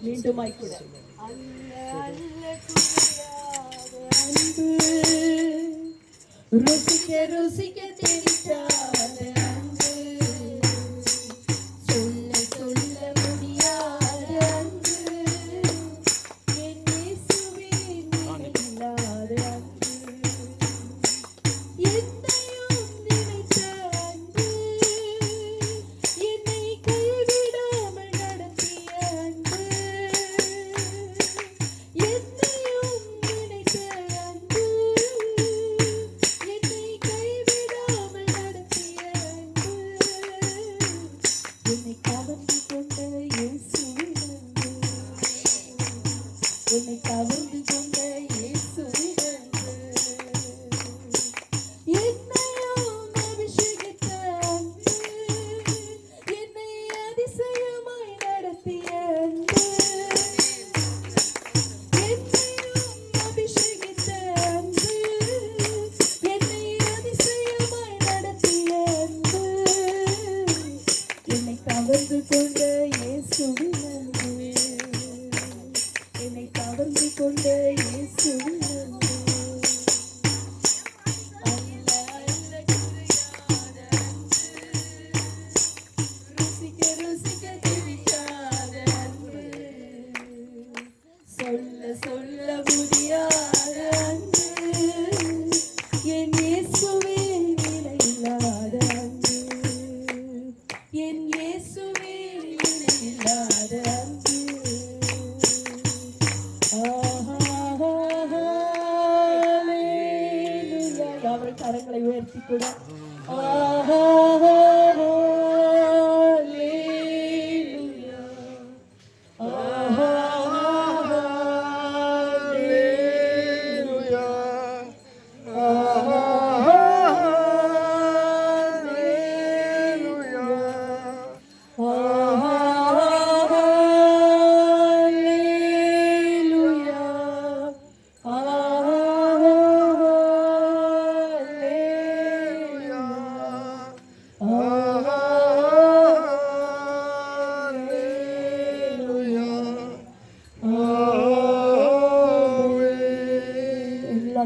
மீண்டுமாய் கூட ருசிக்க ருசிக்க தெரியாத அன்பு, சொல்ல சொல்ல முடியாத அன்பு, என் இயேசுவே இல்லாத அன்பு, என்னையும் நினைத்த அன்பு, என்னை கைவிடாமல் நடத்திய அன்பு, என்னையும் நினைத்த அன்பு, என்னை கைவிடாமல் நடத்திய அன்பு, என்னை கவர்ந்து கொண்ட இயேசுவின் அன்பு, என்னை கவர்ந்து கொண்ட இயேசுவின் அன்பு, என்னையும் அபிஷேகித்த அன்பு, என்னை அதிசயமாய் நடத்திய அன்பு, என்னையும் அபிஷேகித்த அன்பு, என்னை அதிசயமாய் நடத்திய அன்பு, என்னை கவர்ந்து கொண்ட இயேசுவின் அன்பு, என்னை கவர்ந்து கொண்ட இயேசுவின் அன்பு, அல்ல அல்ல குறையாத அன்பு, ருசிக்க ருசிக்க தெரியாத அன்பு, சொல்ல சொல்ல முடியாத அன்பு, என் இயேசுவே நிலையில்லாத அன்பு, என் இயேசுவே நிலையில்லாத அன்பு. அவள் கரங்களை உயர்த்தி கூட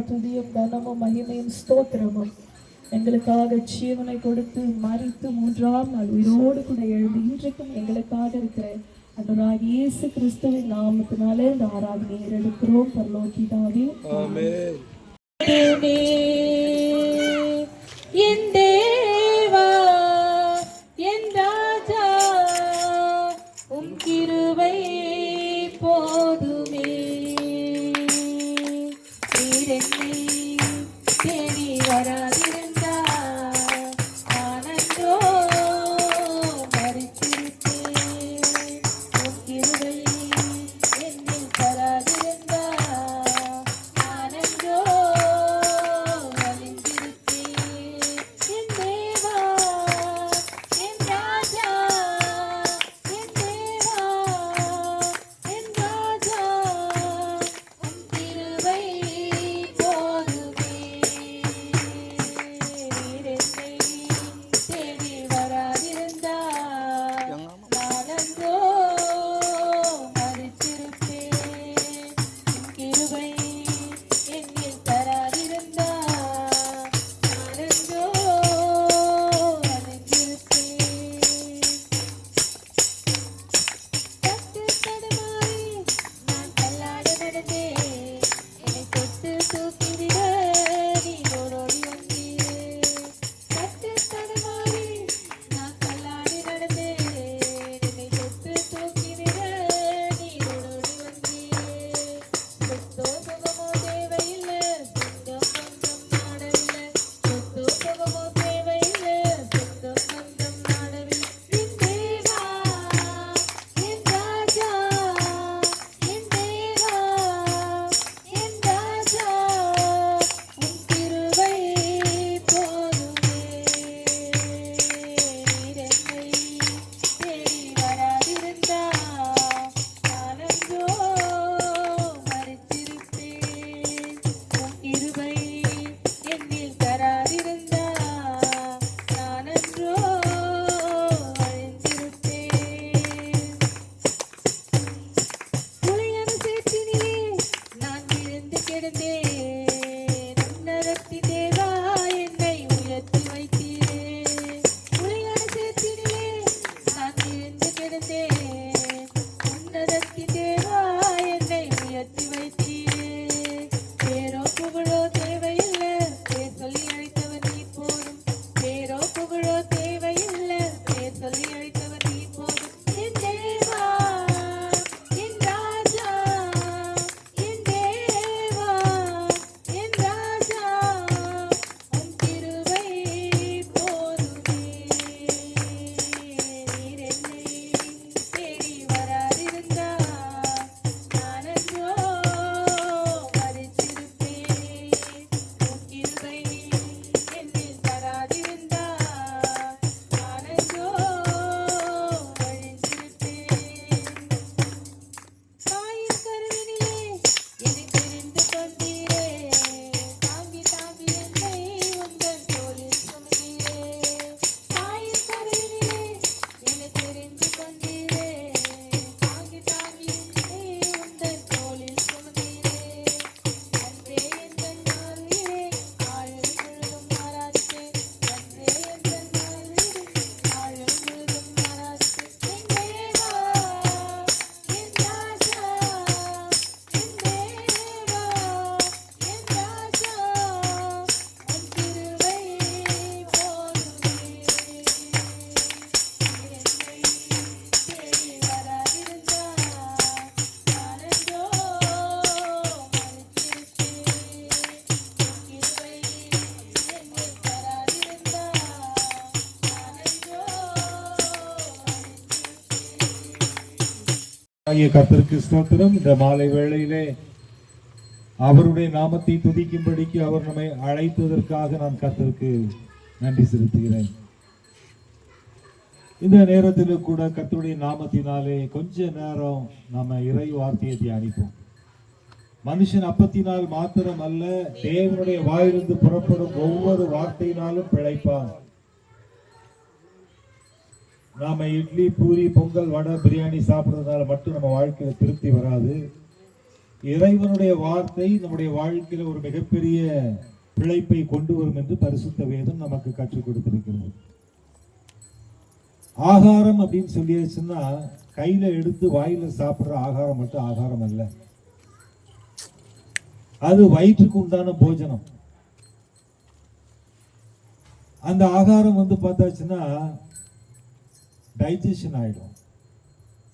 துதியும் கனமும் மகிமையும் ஸ்தோத்திரமும் எங்களுக்காக ஜீவனை கொடுத்து மரித்து 3ஆம் நாள் உயிரோடு கூட எழுந்து இன்றைக்கும் எங்களுக்காக இருக்கிற ஆண்டவராகிய இயேசு கிறிஸ்துவின் நாமத்தினாலே இந்த ஆராதனையை ஏறெடுக்கிறோம் பரலோகிதாவே. ஆமென். என் தேவா என் ராஜா உம் கிருபை போதுமே. நீர் என்னை தேடி வராதிருந்தா ஆனந்தோ மறித்திருப்பேன். உம் கிருபை என்னில் தராதிருந்தா ஆனந்தோ அழிந்திருப்பேன். என் தேவா என் ராஜா என் தேவா என் ராஜா உம் கிருபை போதுமே. நீர் என்னை தேடி வராதிருந்தா நானந்தோ மறித்திருப்பேன். உம் கிருபை என்னில் தராதிருந்தா நானந்தோ அழிந்திருப்பேன். தட்டு தடுமாறி நான் தள்ளாட நடந்தேன். என்னை தொட்டு தூக்கிவிட நீ ஓடோடி வந்தீரே. தட்டு தடுமாறி நான் தள்ளாடி நடந்தேன். என்னை தொட்டு தூக்கிவிட நீ ஓடோடி வந்தீரே. சொத்தோ சுகமோ தேவையில்லை, சொந்தம் பந்தம் நாடவில்லை. சொத்தோ சுகமோ தேவையில்லை, சொந்தம் பந்தம் நாடவில்லை. என் தேவா என் ராஜா என் தேவா என் ராஜா உம் கிருபை போதுமே. நீர் என்னை தேடி வராதிருந்தா நானந்தோ மறித்திருப்பேன். உம் கிருபை என்னில் தராதிருந்தா நானன்றோ அழிந்திருப்பேன். புலையன சேற்றினிலே நான் விழுந்து கிடந்தேன். உன்னதத்தின் தேவா என்னை உயர்த்தி வைத்தீரே. புலையன சேற்றினிலே நான் விழுந்து கிடந்தேன். உன்னதத்தின் தேவா என்னை உயர்த்தி வைத்தீரே. பேரோ புகழோ தேவையில்லை, பேர் சொல்லி அழைத்தவர் நீ போதும். பேரோ புகழோ தேவையில்லை, பேர் சொல்லி அழைத்தவர் நீ போதும். என் தேவா என் ராஜா என் தேவா என் ராஜா உம் கிருபை போதுமே. நீர் என்னை தேடி வராதிருந்தா நானன்றோ மறித்திருப்பேன். உம் கிருபை என்னில் தராதிருந்தா நானன்றோ அழிந்திருப்பேன். தாயின் கருவினிலே என்னை தெரிந்து கொண்டீரே. தாங்கி தாங்கி என்னை உந்தன் தோளில் சுமந்தீரே. தாயின் கருவினிலே என்னை தெரிந்து கொண்டீரே. தாங்கி தாங்கி என்னை உந்தன் தோளில் சுமந்தீரே. அன்றே எந்தன் வாழ்விலே ஆயுள் முழுதும் ஆராதித்தேன். அன்றே எந்தன் வாழ்விலே ஆயுள் முழுதும் ஆராதித்தேன். என் தேவா என் ராஜா என் தேவா என் ராஜா உம் கிருபை போதுமே. நீர் என்னை தேடி வராதிருந்தா நானன்றோ மறித்திருப்பேன். உம் கிருபை என்னில் தராதிருந்தா நானன்றோ அழிந்திருப்பேன். ஆகிய கர்த்தருக்கு ஸ்தோத்திரம். இந்த மாலை வேளையிலே அவருடைய நாமத்தை துதிக்கும்படிக்கு அவர் நம்மை அழைத்ததற்காக நான் கர்த்தருக்கு நன்றி செலுத்துகிறேன். இந்த நேரத்திலும் கூட கர்த்தருடைய நாமத்தினாலே கொஞ்ச நேரம் நாம இறை வார்த்தையை தியானிப்போம். மனுஷன் அப்பத்தினால் மாத்திரம் அல்ல, தேவனுடைய வாயிலிருந்து புறப்படும் ஒவ்வொரு வார்த்தையினாலும் பிழைப்பான். நாம இட்லி பூரி பொங்கல் வடை பிரியாணி சாப்பிடுறதுனால மட்டும் நம்ம வாழ்க்கையில திருப்தி வராது. இறைவனுடைய வார்த்தை நம்முடைய வாழ்க்கையில ஒரு மிகப்பெரிய பிழைப்பை கொண்டு வரும் என்று பரிசுத்த வேதம் நமக்கு கற்றுக் கொடுத்திருக்கிறது. ஆகாரம் அப்படின்னு சொல்லியாச்சுன்னா கையில எடுத்து வாயில சாப்பிடுற ஆகாரம் மட்டும் ஆகாரம் அல்ல, அது வயிற்றுக்கு உண்டான போஜனம். அந்த ஆகாரம் பார்த்தாச்சுன்னா டைஜஷன் ஆயிடும்,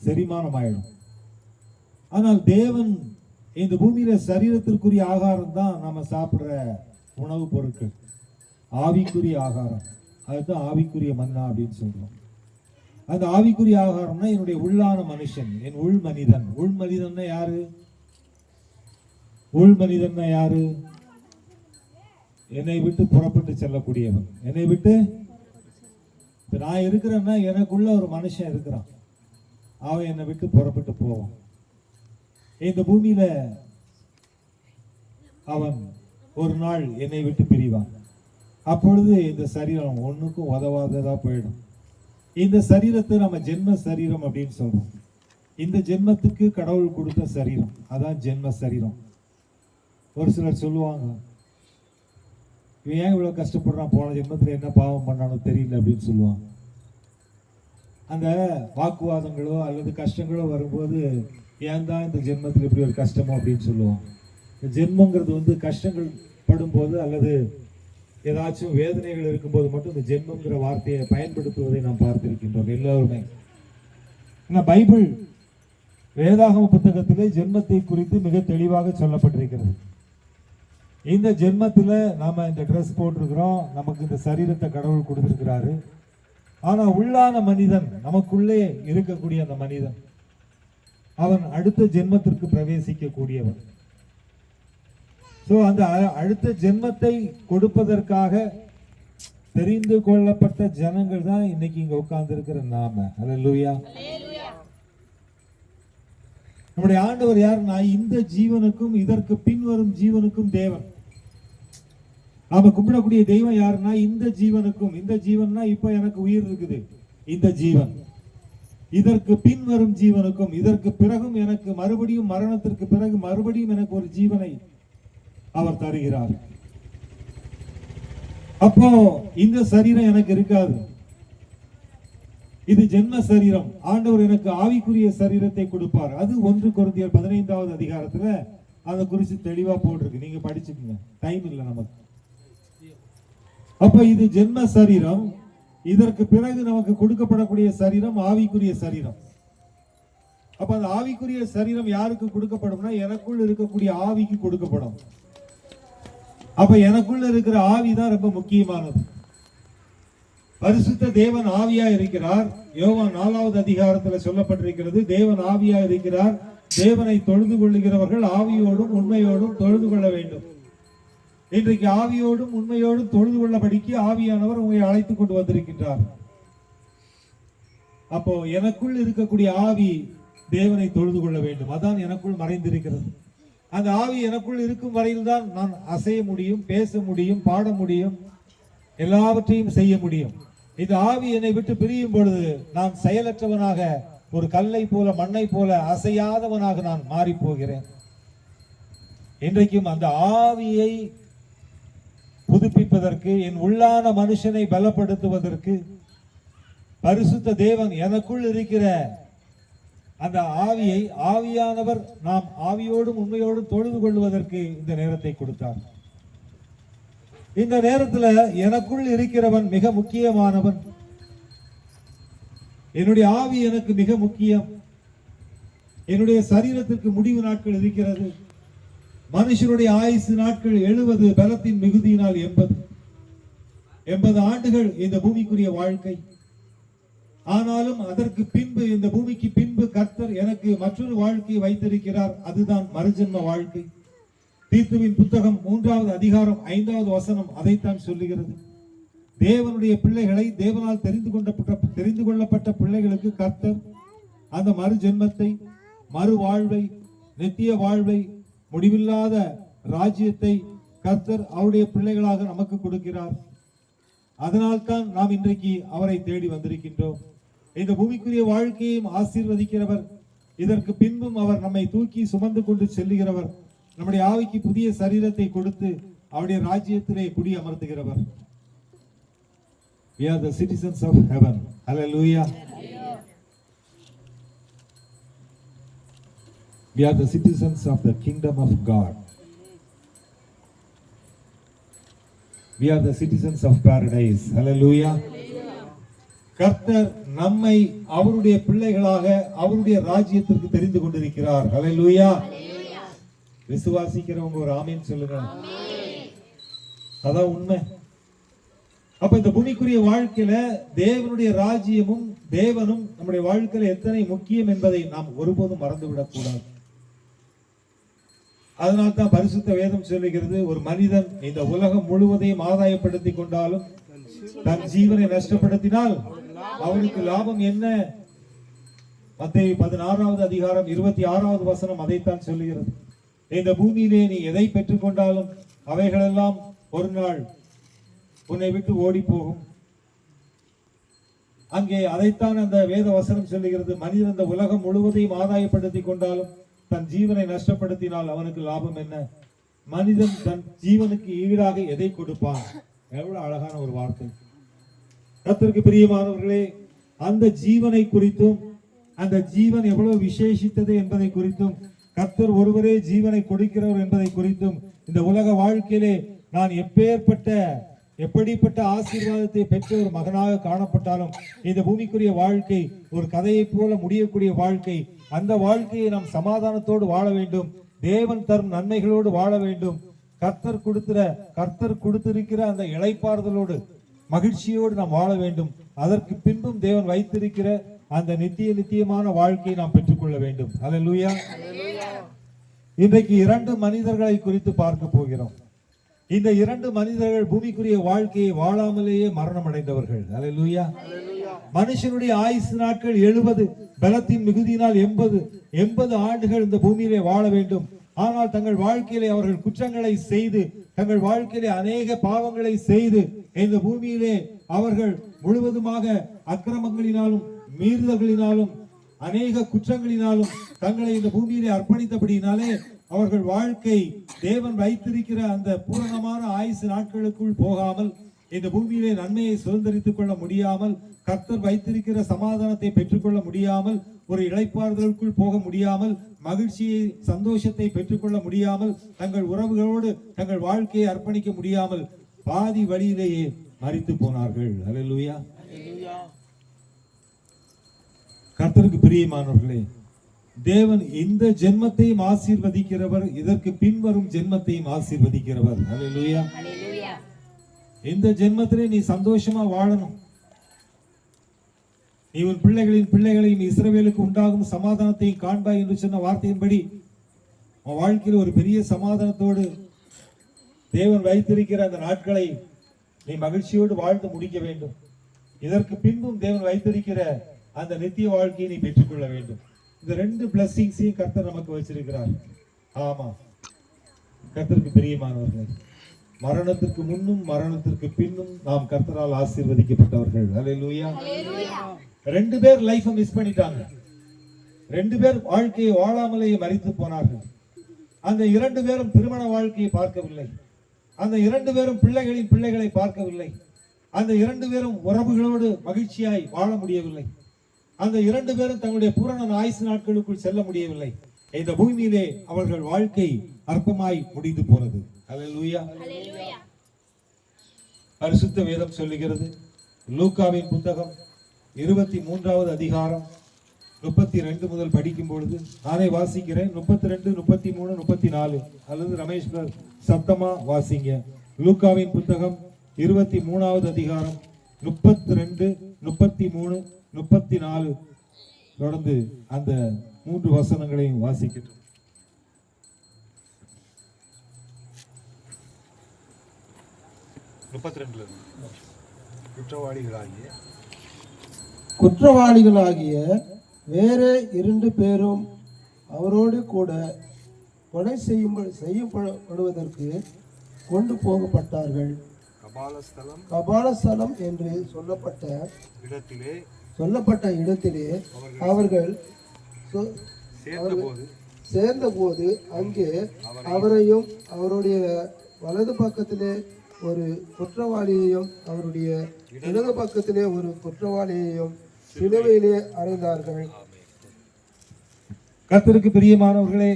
செரிமானம் ஆயிடும். ஆனால் தேவன் இந்த பூமியில சரீரத்திற்குரிய ஆகாரம் தான் நம்ம சாப்பிடுற உணவுப் பொருட்கள், ஆவிக்குரிய ஆகாரம். அதுதான் ஆவிக்குரிய மன்னா அப்படின்னு சொல்றோம். அந்த ஆவிக்குரிய ஆகாரம்னா என்னுடைய உள்ளான மனுஷன், என் உள் மனிதன். உள் மனிதன்னா யாரு? உள் மனிதன்னா யாரு? என்னை விட்டு புறப்பட்டு செல்லக்கூடியவன். என்னை விட்டு நான் இருக்கிறேன்னா எனக்குள்ள ஒரு மனுஷன் இருக்கிறான், அவன் என்னை விட்டு புறப்பட்டு போவான். இந்த பூமியில அவன் ஒரு நாள் என்னை விட்டு பிரிவான். அப்பொழுது இந்த சரீரம் ஒண்ணுக்கும் உதவாததா போயிடும். இந்த சரீரத்தை நம்ம ஜென்ம சரீரம் அப்படின்னு சொல்றோம். இந்த ஜென்மத்துக்கு கடவுள் கொடுத்த சரீரம், அதான் ஜென்ம சரீரம். ஒரு சிலர் சொல்லுவாங்க, இவன் ஏன் இவ்வளவு கஷ்டப்படுறான், போன ஜென்மத்துல என்ன பாவம் பண்ணானோ தெரியல அப்படின்னு சொல்லுவாங்க. அந்த வாக்குவாதங்களோ அல்லது கஷ்டங்களோ வரும்போது ஏன் தான் இந்த ஜென்மத்தில் இப்படி ஒரு கஷ்டமோ அப்படின்னு சொல்லுவோம். இந்த ஜென்மங்கிறது கஷ்டங்கள் படும்போது அல்லது ஏதாச்சும் வேதனைகள் இருக்கும்போது மட்டும் இந்த ஜென்மங்கிற வார்த்தையை பயன்படுத்துவதை நாம் பார்த்திருக்கின்றோம் எல்லோருமே. பைபிள் வேதாகம புத்தகத்திலே ஜென்மத்தை குறித்து மிக தெளிவாக சொல்லப்பட்டிருக்கிறது. இந்த ஜென்மத்தில் நாம இந்த ட்ரெஸ் போட்டிருக்கிறோம், நமக்கு இந்த சரீரத்தை கடவுள் கொடுத்திருக்கிறாரு. ஆனா உள்ளான மனிதன், நமக்குள்ளே இருக்கக்கூடிய அந்த மனிதன், அவன் அடுத்த ஜென்மத்திற்கு பிரவேசிக்க கூடியவன். அந்த அடுத்த ஜென்மத்தை கொடுப்பதற்காக தெரிந்து கொள்ளப்பட்ட ஜனங்கள் தான் இன்னைக்கு இங்க உட்கார்ந்து இருக்கிற நாம. அல்லேலூயா. நம்முடைய ஆண்டவர் யாருன்னா இந்த ஜீவனுக்கும் இதற்கு பின்வரும் ஜீவனுக்கும் தேவன். நாம கும்பிடக்கூடிய தெய்வம் யாருன்னா இந்த ஜீவனுக்கும், இந்த ஜீவன்னா இப்ப எனக்கு உயிர் இருக்குது, இந்த ஜீவன் இதற்கு பின்வரும் ஜீவனுக்கும், இதற்கு பிறகும் எனக்கு மறுபடியும் மரணத்திற்கு பிறகு மறுபடியும் எனக்கு ஒரு ஜீவனை அவர் தருகிறார். அப்போ இந்த சரீரம் எனக்கு இருக்காது, இது ஜென்ம சரீரம். ஆண்டவர் எனக்கு ஆவிக்குரிய சரீரத்தை கொடுப்பார். அது 1 கொரிந்தியர் 15வது அதிகாரத்துல அதை குறித்து தெளிவா போட்டிருக்கு, நீங்க படிச்சுக்கோங்க, டைம் இல்லை நமக்கு. அப்ப இது ஜென்ம சரீரம், இதற்கு பிறகு நமக்கு கொடுக்கப்படக்கூடிய சரீரம் ஆவிக்குரிய சரீரம். அப்ப அந்த ஆவிக்குரிய சரீரம் யாருக்கு கொடுக்கப்படும்னா எனக்குள் இருக்கக்கூடிய ஆவிக்கு கொடுக்கப்படும். அப்ப எனக்குள்ள இருக்கிற ஆவிதான் ரொம்ப முக்கியமானது. பரிசுத்த தேவன் ஆவியா இருக்கிறார். யோவான் 4வது அதிகாரத்துல சொல்லப்பட்டிருக்கிறது, தேவன் ஆவியா இருக்கிறார், தேவனை தொழுது கொள்ளுகிறவர்கள் ஆவியோடும் உண்மையோடும் தொழுது கொள்ள வேண்டும். இன்றைக்கு ஆவியோடும் உண்மையோடும் தொழுது கொள்ளபடிக்கு ஆவியானவர் உங்களை அழைத்துக் கொண்டு வந்திருக்கின்றார். அப்போ எனக்குள் இருக்கக்கூடிய ஆவி தேவனை தொழுது கொள்ள வேண்டும், அதான் எனக்குள் மறைந்திருக்கிறது. அந்த ஆவி எனக்குள் இருக்கும் வரையில் தான் நான் அசைய முடியும், பேச முடியும், பாட முடியும், எல்லாவற்றையும் செய்ய முடியும். இந்த ஆவி என்னை விட்டு பிரியும் பொழுது நான் செயலற்றவனாக, ஒரு கல்லை போல மண்ணை போல அசையாதவனாக நான் மாறி போகிறேன். இன்றைக்கும் அந்த ஆவியை புதுப்பிப்பதற்கு, என் உள்ளான மனுஷனை பலப்படுத்துவதற்கு பரிசுத்த தேவன் எனக்குள் இருக்கிற அந்த ஆவியை, ஆவியானவர் நாம் ஆவியோடும் உண்மையோடும் தொழுது கொள்வதற்கு இந்த நேரத்தை கொடுத்தார். இந்த நேரத்துல எனக்குள் இருக்கிறவன் மிக முக்கியமானவன். என்னுடைய ஆவி எனக்கு மிக முக்கியம். என்னுடைய சரீரத்திற்கு முடிவு நாட்கள் இருக்கிறது. மனுஷனுடைய ஆயுசு நாட்கள் 70, பலத்தின் மிகுதியினால் 80 ஆண்டுகள் இந்த பூமிக்குரிய வாழ்க்கை. ஆனாலும் அதற்கு பின்பு, இந்த பூமிக்கு பின்பு கர்த்தர் எனக்கு மற்றொரு வாழ்க்கையை வைத்திருக்கிறார், அதுதான் மறுஜென்ம வாழ்க்கை. தீத்துவின் புத்தகம் 3வது அதிகாரம் 5வது வசனம் அதைத்தான் சொல்லுகிறது. தேவனுடைய பிள்ளைகளை, தேவனால் தெரிந்து கொள்ளப்பட்ட பிள்ளைகளுக்கு கர்த்தர் அந்த மறுஜென்மத்தை, மறுவாழ்வை, நித்திய வாழ்வை, முடிவில்லாத ராஜ்யத்தை கர்த்தர் அவருடைய பிள்ளைகளாக நமக்கு கொடுக்கிறார். அதனால்தான் நாம் இன்றைக்கு அவரை தேடி வந்திருக்கின்றோம். இந்த பூமிக்குரிய வாழ்க்கையும் ஆசீர்வதிக்கிறவர், இதற்கு பின்பும் அவர் நம்மை தூக்கி சுமந்து கொண்டு செல்லுகிறவர், நம்முடைய ஆவிக்கு புதிய சரீரத்தை கொடுத்து அவருடைய ராஜ்யத்திலே குடி அமர்த்துகிறவர். We are the citizens of heaven. Hallelujah. We are the citizens of the kingdom of God. We are the citizens of paradise. Hallelujah. கர்த்தர் நம்மை அவருடைய பிள்ளைகளாக அவருடைய ராஜ்யத்திற்கு தெரிந்து கொண்டிருக்கிறார். ஹல்லேலூயா. விசுவாசிக்கிறவங்க ஒரு ஆமென் சொல்லுங்க. அதான் உண்மை. அப்ப இந்த பூமிக்குரிய வாழ்க்கையில தேவனுடைய ராஜ்யமும் தேவனும் நம்முடைய வாழ்க்கையில எத்தனை முக்கியம் என்பதை நாம் ஒருபோதும் மறந்துவிடக் கூடாது. அதனால்தான் பரிசுத்த வேதம் சொல்லுகிறது, ஒரு மனிதன் இந்த உலகம் முழுவதையும் ஆதாயப்படுத்தி கொண்டாலும் தன் ஜீவனை நஷ்டப்படுத்தினால் அவனுக்கு லாபம் என்ன? மத்தேயு 16வது அதிகாரம் 26வது வசனம் அதைத்தான் சொல்லுகிறது. இந்த பூமியிலே நீ எதை பெற்றுக் கொண்டாலும் அவைகளெல்லாம் ஒரு நாள் உன்னை விட்டு ஓடி போகும். அங்கே அதைத்தான் அந்த வேத வசனம் சொல்லுகிறது. மனிதன் இந்த உலகம் முழுவதையும் ஆதாயப்படுத்தி கொண்டாலும் தன் ஜீவனை நஷ்டப்படுத்தினால் அவனுக்கு லாபம் என்ன? மனிதன் தன் ஜீவனுக்கு ஈடாக எதை கொடுப்பான்? எவ்வளவு அழகான ஒரு வார்த்தை. கர்த்தருக்கு பிரியமானவர்களே, அந்த ஜீவனை குறித்தும் அந்த ஜீவன் எவ்வளவு விசேஷித்தது என்பதை குறித்தும் கர்த்தர் ஒருவரே ஜீவனை கொடுக்கிறவர் என்பதை குறித்தும் இந்த உலக வாழ்க்கையிலே நான் எப்படிப்பட்ட ஆசீர்வாதத்தை பெற்ற ஒரு மகனாக காணப்பட்டாலும் இந்த பூமிக்குரிய வாழ்க்கை ஒரு கதையை போல முடியக்கூடிய வாழ்க்கை. அந்த வாழ்க்கையை நாம் சமாதானத்தோடு வாழ வேண்டும். தேவன் தரும் நன்மைகளோடு வாழ வேண்டும். கர்த்தர் கொடுத்திருக்கிற அந்த இளைப்பாறுதலோடு மகிழ்ச்சியோடு நாம் வாழ வேண்டும். அதற்கு பின்பும் தேவன் வைத்திருக்கிற அந்த நித்தியமான வாழ்க்கையை நாம் பெற்றுக்கொள்ள வேண்டும். அல்லேலூயா. இன்றைக்கு 2 மனிதர்களை குறித்து பார்க்க போகிறோம். இந்த 2 மனிதர்கள் பூமிக்குரிய வாழ்க்கையை வாழாமலேயே மரணம் அடைந்தவர்கள். அல்லேலூயா. மனுஷனுடைய ஆயுசு நாட்கள் 70, பலத்தின் மிகுதியினால் 80 ஆண்டுகள் இந்த பூமியிலே வாழ வேண்டும். ஆனால் தங்கள் வாழ்க்கையிலே அவர்கள் குற்றங்களை செய்து, தங்கள் வாழ்க்கையிலே அநேக பாவங்களை செய்து இந்த பூமியிலே அவர்கள் முழுவதுமாக அக்கிரமங்களினாலும் மீறுதல்களினாலும் அநேக குற்றங்களினாலும் தங்களை இந்த பூமியிலே அர்ப்பணித்தபடியினாலே அவர்கள் வாழ்க்கை தேவன் வைத்திருக்கிற அந்த பூரணமான ஆயுசு நாட்களுக்குள் போகாமல் இந்த பூமியிலே நன்மையை சுதந்திரித்துக் கொள்ள முடியாமல், கர்த்தர் வைத்திருக்கிற சமாதானத்தை பெற்றுக்கொள்ள முடியாமல், ஒரு இளைப்பாறுதலுக்குள் போக முடியாமல், மகிழ்ச்சியை சந்தோஷத்தை பெற்றுக்கொள்ள முடியாமல், தங்கள் உறவுகளோடு தங்கள் வாழ்க்கையை அர்ப்பணிக்க முடியாமல் பாதி வழியிலேயே மரித்து போனார்கள். அல்லேலூயா. கர்த்தருக்கு பிரியமானவர்களே, தேவன் இந்த ஜென்மத்தையும் ஆசீர்வதிக்கிறவர், இதற்கு பின்வரும் ஜென்மத்தையும் ஆசீர்வதிக்கிறவர். அல்லேலூயா. இந்த ஜென்மத்திலே நீ சந்தோஷமா வாழணும். நீ உன் பிள்ளைகளையும் இஸ்ரவேலுக்கு உண்டாகும் சமாதானத்தையும் காண்பாய் என்று சொன்ன வார்த்தையின்படி உன் வாழ்க்கையில் ஒரு பெரிய சமாதானத்தோடு தேவன் வைத்திருக்கிற அந்த நாட்களை நீ மகிழ்ச்சியோடு வாழ்ந்து முடிக்க வேண்டும். இதற்கு பின்பும் தேவன் வைத்திருக்கிற அந்த நித்திய வாழ்க்கையை நீ பெற்றுக்கொள்ள வேண்டும். இந்த 2 பிளஸிங்ஸையும் கர்த்தர் நமக்கு வச்சிருக்கிறார். ஆமா, கர்த்தருக்கு பிரியமானவர்கள், மரணத்திற்கு முன்னும் மரணத்திற்கு பின்னும் நாம் கர்த்தரால் ஆசீர்வதிக்கப்பட்டவர்கள். அல்லேலூயா. 2 பேர் லைஃபை மிஸ் பண்ணிட்டாங்க. 2 பேர் வாழ்க்கையை வாழாமலேயே மரித்து போனார்கள். அந்த 2 பேரும் திருமண வாழ்க்கையை பார்க்கவில்லை. அந்த 2 பேரும் பிள்ளைகளை பார்க்கவில்லை. அந்த 2 பேரும் உறவுகளோடு மகிழ்ச்சியாய் வாழ முடியவில்லை. அந்த 2 பேரும் தங்களுடைய பூரண ஆயுசு நாட்களுக்குள் செல்ல முடியவில்லை. இந்த பூமியிலே அவர்கள் வாழ்க்கை அற்பமாய் முடிந்து போனது. அல்லேலூயா. பரிசுத்த வேதம் சொல்லுகிறது, லூக்காவின் புத்தகம் 23வது அதிகாரம் 32 முதல் படிக்கும் பொழுது நானே வாசிக்கிறேன். 32, 33, 34 அல்லது ரமேஷ் சத்தமா வாசிங்க. லூக்காவின் புத்தகம் 23வது அதிகாரம் 32, 33, 34 தொடர்ந்து அந்த 3 வசனங்களையும் வாசிக்கட்டும். குற்றவாளிகளாகிய வேறு 2 பேரும் அவரோடு கூட கொலை செய்யப்படுவதற்கு கொண்டு போகப்பட்டார்கள். கபாலஸ்தலம் என்று சொல்லப்பட்ட இடத்திலே அவர்கள் சேர்ந்தபோது அங்கே அவரையும் அவருடைய வலது பக்கத்திலே ஒரு குற்றவாளியையும் அவருடைய இடது பக்கத்திலே ஒரு குற்றவாளியையும் சிலுவையிலே அறைந்தார்கள். கர்த்தருக்கு பிரியமானவர்களே,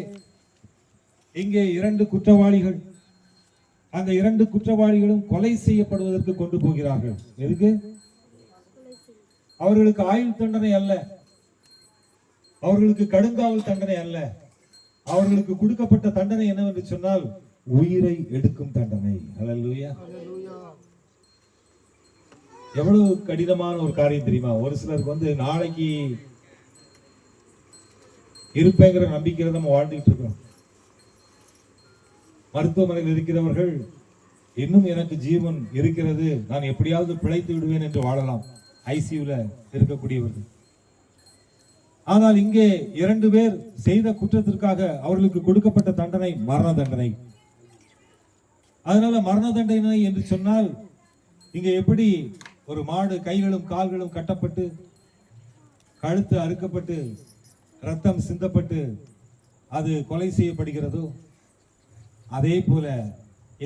இங்கே 2 குற்றவாளிகள், அந்த 2 குற்றவாளிகளும் கொலை செய்யப்படுவதற்கு கொண்டு போகிறார்கள். எதுக்கு? அவர்களுக்கு ஆயுள் தண்டனை அல்ல, அவர்களுக்கு கடுங்காவல் தண்டனை அல்ல, அவர்களுக்கு கொடுக்கப்பட்ட தண்டனை என்னவென்று சொன்னால் உயிரை எடுக்கும் தண்டனை. ஹல்லேலூயா. எவ்வளவு கடினமான ஒரு காரியம் தெரியுமா? ஒரு சிலருக்கு நாளைக்கு இருப்பேங்கிற நம்பிக்கையில நம்ம வாழ்ந்துட்டு இருக்கிறோம். மருத்துவமனையில் இருக்கிறவர்கள் இன்னும் எனக்கு ஜீவன் இருக்கிறது, நான் எப்படியாவது பிழைத்து விடுவேன் என்று வாழலாம், ஐசியூல இருக்கக்கூடியவர்கள். ஆனால் இங்கே 2 பேர் செய்த குற்றத்திற்காக அவர்களுக்கு கொடுக்கப்பட்ட தண்டனை மரண தண்டனை. அதனால மரண தண்டனை என்று சொன்னால் இங்கே எப்படி ஒரு மாடு கைகளும் கால்களும் கட்டப்பட்டு கழுத்து அறுக்கப்பட்டு ரத்தம் சிந்தப்பட்டு அது கொலை செய்யப்படுகிறதோ, அதே போல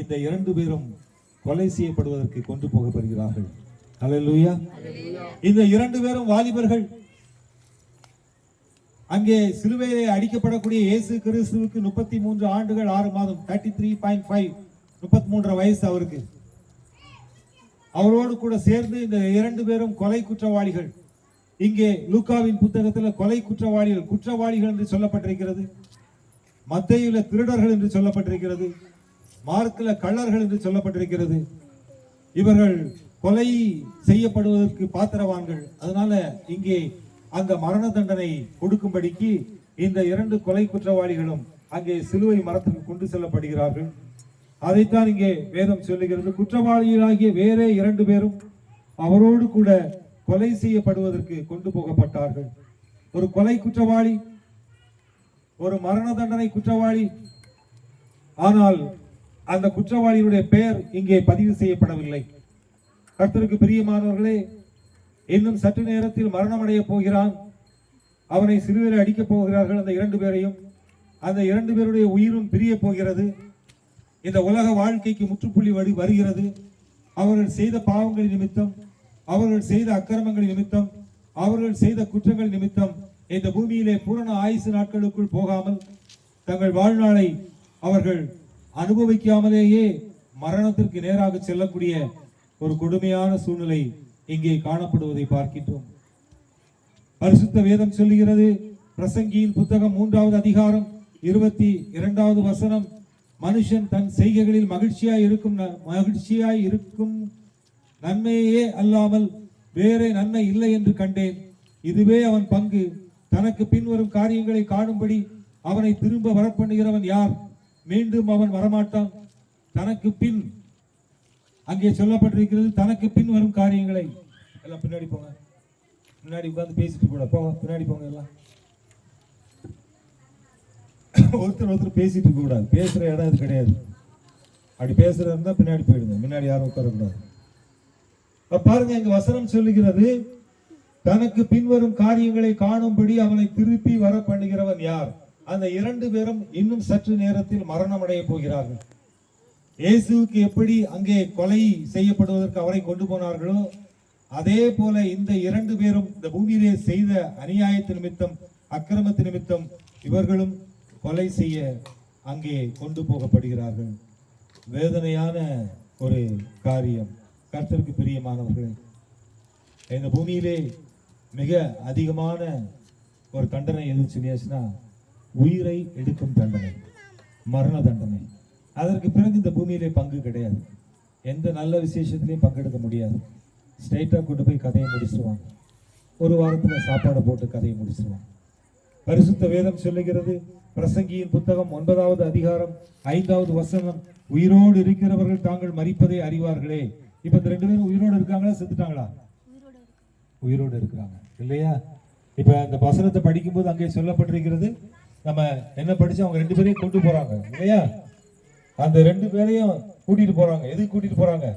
இந்த 2 பேரும் கொலை செய்யப்படுவதற்கு கொண்டு போகப்படுகிறார்கள். ஹல்லேலூயா. இந்த 2 பேரும் வாலிபர்கள். அங்கே சிலுவையிலே அடிக்கப்படக்கூடிய இயேசு கிறிஸ்துவுக்கு 33 ஆண்டுகள் 6 மாதம், 33.5, 33 வயசு அவருக்கு. அவரோடு கூட சேர்ந்து இந்த 2 பேரும் கொலை குற்றவாளிகள். இங்கே லூக்காவின் புத்தகத்தில் கொலை குற்றவாளிகள் என்று சொல்லப்பட்டிருக்கிறது. மத்தேயுல திருடர்கள் என்று சொல்லப்பட்டிருக்கிறது. மார்க்ல கள்ளர்கள் என்று சொல்லப்பட்டிருக்கிறது. இவர்கள் கொலை செய்யப்படுவதற்கு பாத்திரவான்கள். அதனால இங்கே அந்த மரண தண்டனை கொடுக்கும்படிக்கு இந்த 2 கொலை குற்றவாளிகளும் அங்கே சிலுவை மரத்துக்கு கொண்டு செல்லப்படுகிறார்கள். அதைத்தான் இங்கே வேதம் சொல்லுகிறது. குற்றவாளிகளாகிய வேறே 2 பேரும் அவரோடு கூட கொலை செய்யப்படுவதற்கு கொண்டு போகப்பட்டார்கள். ஒரு கொலை குற்றவாளி, ஒரு மரண தண்டனை குற்றவாளி. ஆனால் அந்த குற்றவாளியுடைய பெயர் இங்கே பதிவு செய்யப்படவில்லை. கர்த்தருக்கு பிரியமானவர்களே, இன்னும் சற்று நேரத்தில் மரணம் அடைய போகிறான். அவனை சிலுவையில் அடிக்கப் போகிறார்கள். அந்த 2 பேரையும், அந்த 2 பேருடைய உயிரும் பிரிய போகிறது. இந்த உலக வாழ்க்கைக்கு முற்றுப்புள்ளி வருகிறது. அவர்கள் செய்த பாவங்களின் நிமித்தம், அவர்கள் செய்த அக்கிரமங்கள் நிமித்தம், அவர்கள் செய்த குற்றங்கள் நிமித்தம் இந்த பூமியிலே பூரண ஆயுசு நாட்களுக்குள் போகாமல் தங்கள் வாழ்நாளை அவர்கள் அனுபவிக்காமலேயே மரணத்திற்கு நேராக செல்லக்கூடிய ஒரு கொடுமையான சூழ்நிலை இங்கே காணப்படுவதை பார்க்கின்றோம். பரிசுத்த வேதம் சொல்லுகிறது, பிரசங்கியின் புத்தகம் 3வது அதிகாரம் 22வது வசனம், மனுஷன் தன் செய்கைகளில் மகிழ்ச்சியாய் இருக்கும் நன்மையே அல்லாமல் வேறே நன்மை இல்லை என்று கண்டேன். இதுவே அவன் பங்கு. தனக்கு பின்வரும் காரியங்களை காணும்படி அவனை திரும்ப வரப்பண்ணுகிறவன் யார்? மீண்டும் அவன் வரமாட்டான். தனக்கு பின், அங்கே சொல்லப்பட்டிருக்கிறது, தனக்கு பின் வரும் காரியங்களை. எல்லாம் பின்னாடி போங்க, முன்னாடி உட்கார்ந்து பேசிட்டு கூட போங்க, பின்னாடி போங்க. எல்லாம் ஒருத்தர் பேசிட்டு இருக்க கூடாது. பேசுற இடம் இது கிடையாது. அப்படி பேசுறது இருந்தா பின்னாடி போயிடுங்க, முன்னாடி யாரும் உட்காரக்கூடாது. பாருங்க, இங்க வசனம் சொல்லுகிறது, தனக்கு பின்வரும் காரியங்களை காணும்படி அவனை திருப்பி வர பண்ணுகிறவன் யார்? அந்த 2 பேரும் இன்னும் சற்று நேரத்தில் மரணம் அடைய போகிறார்கள். இயேசுவுக்கு எப்படி அங்கே கொலை செய்யப்படுவதற்கு அவரை கொண்டு போனார்களோ, அதே போல இந்த 2 பேரும் இந்த பூமியிலே செய்த அநியாயத்தின் நிமித்தம், அக்கிரமத்தின் நிமித்தம் இவர்களும் கொலை செய்ய அங்கே கொண்டு போகப்படுகிறார்கள். வேதனையான ஒரு காரியம். கர்த்தருக்கு பிரியமானவர்களே, இந்த பூமியிலே மிக அதிகமான ஒரு தண்டனை எது சொல்லியாச்சுன்னா உயிரை எடுக்கும் தண்டனை, மரண தண்டனை. அதற்கு பிறகு இந்த பூமியிலே பங்கு கிடையாது. எந்த நல்ல விசேஷத்திலையும் பங்கெடுக்க முடியாது. ஸ்ட்ரைட்டா கொண்டு போய் கதையை முடிச்சிருவாங்க. ஒரு வாரத்துல சாப்பாடை போட்டு கதையை முடிச்சிருவாங்க. பரிசுத்த வேதம் சொல்லுகிறது, பிரசங்கியின் புத்தகம் 9வது அதிகாரம் 5வது வசனம், உயிரோடு இருக்கிறவர்கள் தாங்கள் மரிப்பதை அறிவார்களே. இப்ப இந்த 2 பேரும் உயிரோடு இருக்காங்களா, செத்துட்டாங்களா? உயிரோடு இருக்கிறாங்க இல்லையா? இப்ப இந்த வசனத்தை படிக்கும்போது அங்கே சொல்லப்பட்டிருக்கிறது, நம்ம என்ன படிச்சு அவங்க 2 பேரையும் கொண்டு போறாங்க இல்லையா? அந்த 2 பேரையும் கூட்டிட்டு போறாங்க. எதுக்கு கூட்டிட்டு போறாங்க?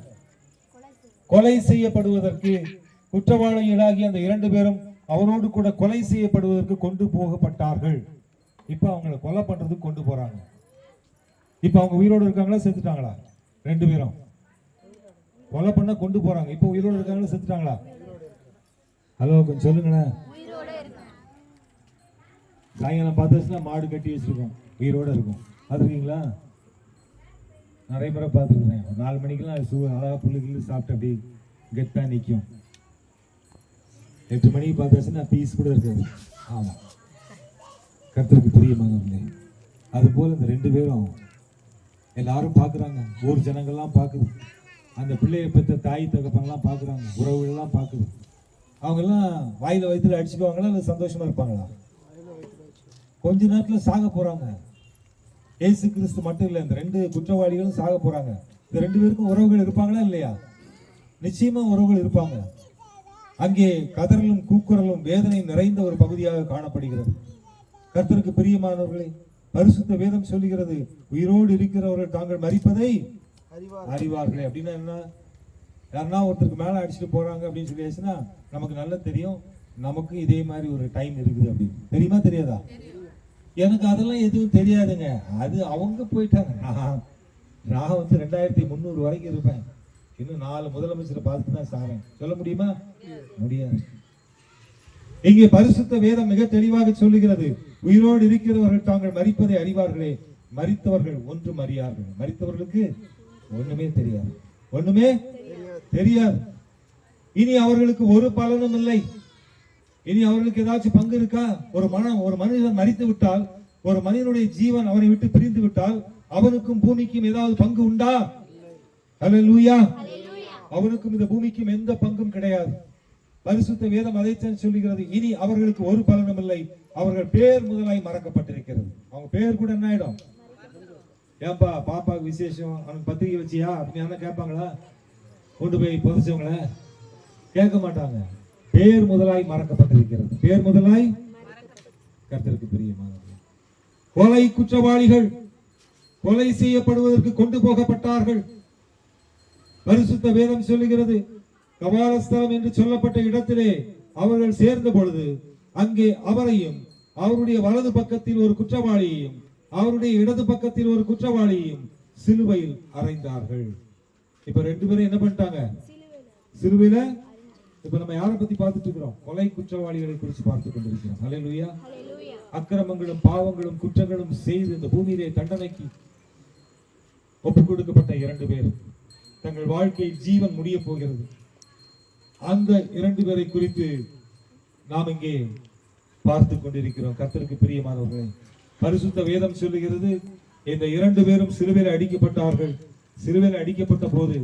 கொலை செய்யப்படுவதற்கு. குற்றவாளிகளாகி அந்த 2 பேரும் அவரோடு கூட கொலை செய்யப்படுவதற்கு கொண்டு போகப்பட்டார்கள். இப்ப அவங்களை கொலை பண்றதுக்கு கொண்டு போறாங்க. இப்ப அவங்க உயிரோடு இருக்காங்களா, செத்துட்டாங்களா? 2 பேரும் கொலை பண்ண கொண்டு போறாங்க. இப்போ உயிரோடு இருக்காங்களா செத்துட்டாங்களா? ஹலோ, கொஞ்சம் சொல்லுங்களேன். சாயங்காலம் பார்த்துச்சுன்னா மாடு கட்டி வச்சிருக்கோம், உயிரோட இருக்கும். பார்த்துருக்கீங்களா? நிறைய முறை பார்த்துருக்கேன். ஒரு 4 மணிக்கெல்லாம் அழகாக புல்லுக்கு சாப்பிட்டு அப்படி கெத்தாக நிற்கும். 8 மணிக்கு பார்த்தாச்சுன்னா பீஸ் கூட இருக்காது. ஆமாம், கர்த்தருக்கு பிரியமானவர்களே, அதுபோல் இந்த 2 பேரும் எல்லாரும் பார்க்குறாங்க, ஊர் ஜனங்கள்லாம் பார்க்குது, அந்த பிள்ளையை பெற்ற தாய் தகப்பன்லாம் பார்க்குறாங்க, உறவுகள்லாம் பார்க்குது. அவங்கெல்லாம் வாயில வயிற்றுல அடிச்சுக்குவாங்களா இல்லை சந்தோஷமா இருப்பாங்களா? கொஞ்ச நேரத்தில் சாக போறாங்க. ஏசு கிறிஸ்து மட்டும் இல்லை, இந்த 2 குற்றவாளிகளும் சாக போறாங்க. இந்த 2 பேருக்கும் உறவுகள் இருப்பாங்களா இல்லையா? நிச்சயமா உறவுகள் இருப்பாங்க. அங்கே கதறலும் கூக்குரலும் வேதனை நிறைந்த ஒரு பகுதியாக காணப்படுகிறது. கர்த்தருக்கு பிரியமானவர்களே, பரிசுத்த வேதம் சொல்லுகிறது, உயிரோடு இருக்கிறவர்கள் தாங்கள் மரிப்பதை அறிவார்களே. அப்படின்னா என்ன? யாருன்னா ஒருத்தருக்கு மேல அடிச்சுட்டு போறாங்க அப்படின்னு சொல்லியாச்சுன்னா நமக்கு நல்லா தெரியும், நமக்கு இதே மாதிரி ஒரு டைம் இருக்குது அப்படின்னு. தெரியுமா தெரியாதா? எனக்கு அதெல்லாம் எதுவும் தெரியாதுங்க, அது அவங்க போயிட்டாங்க. நான் வந்து 2300 வரைக்கும் இருப்பேன், இன்னும் 4 முதலமைச்சரை பார்த்துட்டு தான் சாரேன். சொல்ல முடியுமா? முடியாது. இங்கே பரிசுத்த வேதம் மிக தெளிவாக சொல்லுகிறது, உயிரோடு இருக்கிறவர்கள் தாங்கள் மரிப்பதை அறிவார்களே, மரித்தவர்கள் ஒன்றும் அறியார்கள். மரித்தவர்களுக்கு ஒண்ணுமே தெரியாது, ஒண்ணுமே தெரியாது. இனி அவர்களுக்கு ஒரு பலனும் இல்லை. இனி அவர்களுக்கு ஏதாச்சும் பங்கு இருக்கா? ஒரு மனிதன் மரித்து விட்டால், ஒரு மனிதனுடைய ஜீவன் அவனை விட்டு பிரிந்து விட்டால், அவனுக்கும் பூமிக்கும் ஏதாவது பங்கு உண்டா? அல்லேலூயா. அவனுக்கும் இந்த பூமிக்கும் எந்த பங்கும் கிடையாது. பரிசுத்த வேதம் அதைத்தான் சொல்லுகிறது, இனி அவர்களுக்கு ஒரு பலனும் இல்லை, அவர்கள் பேர் முதலாய் மறக்கப்பட்டிருக்கிறது. அவங்க பேர் கூட என்ன ஆயிடும்? ஏன்பா பாப்பாவுக்கு விசேஷம், அவனுக்கு பத்திரிகை வச்சியா அப்படின்னு கேட்பாங்களா? கொண்டு போய் புதைச்சவங்கள கேட்க மாட்டாங்க. பேர் முதலாய் மறக்கப்பட்டிருக்கிறது. பேர் முதலாய். கர்த்தருக்கு பிரியமானவர்களே, கொலை குற்றவாளிகள் கொலை செய்யப்படுவதற்கு கொண்டு போகப்பட்டார்கள். பரிசுத்த வேதம் சொல்லுகிறது, கபாலஸ்தலம் என்று சொல்லப்பட்ட இடத்திலே அவர்கள் சேர்ந்த பொழுது அங்கே அவரையும் அவருடைய வலது பக்கத்தில் ஒரு குற்றவாளியையும் அவருடைய இடது பக்கத்தில் ஒரு குற்றவாளியையும் சிலுவையில் அறைந்தார்கள். இப்ப 2 பேரும் என்ன பண்ணிட்டாங்க? சிலுவையில. இப்ப நம்ம யாரை பத்தி பார்த்துட்டு இருக்கிறோம்? கொலை குற்றவாளிகளை குறித்து பார்த்துக் கொண்டிருக்கிறோம். அல்லேலூயா. அக்கிரமங்களும் பாவங்களும் குற்றங்களும் செய்து இந்த பூமியிலே தண்டனைக்கு ஒப்புக் கொடுக்கப்பட்ட 2 பேர், தங்கள் வாழ்க்கையில் ஜீவன் முடிய போகிறது. அந்த 2 பேரை குறித்து நாம் இங்கே பார்த்துக் கொண்டிருக்கிறோம். கர்த்தருக்கு பிரியமானவர்களே, பரிசுத்த வேதம் சொல்லுகிறது, இந்த 2 பேரும் சிலுவையில் அடிக்கப்பட்டார்கள். சிலுவையில் அடிக்கப்பட்ட போது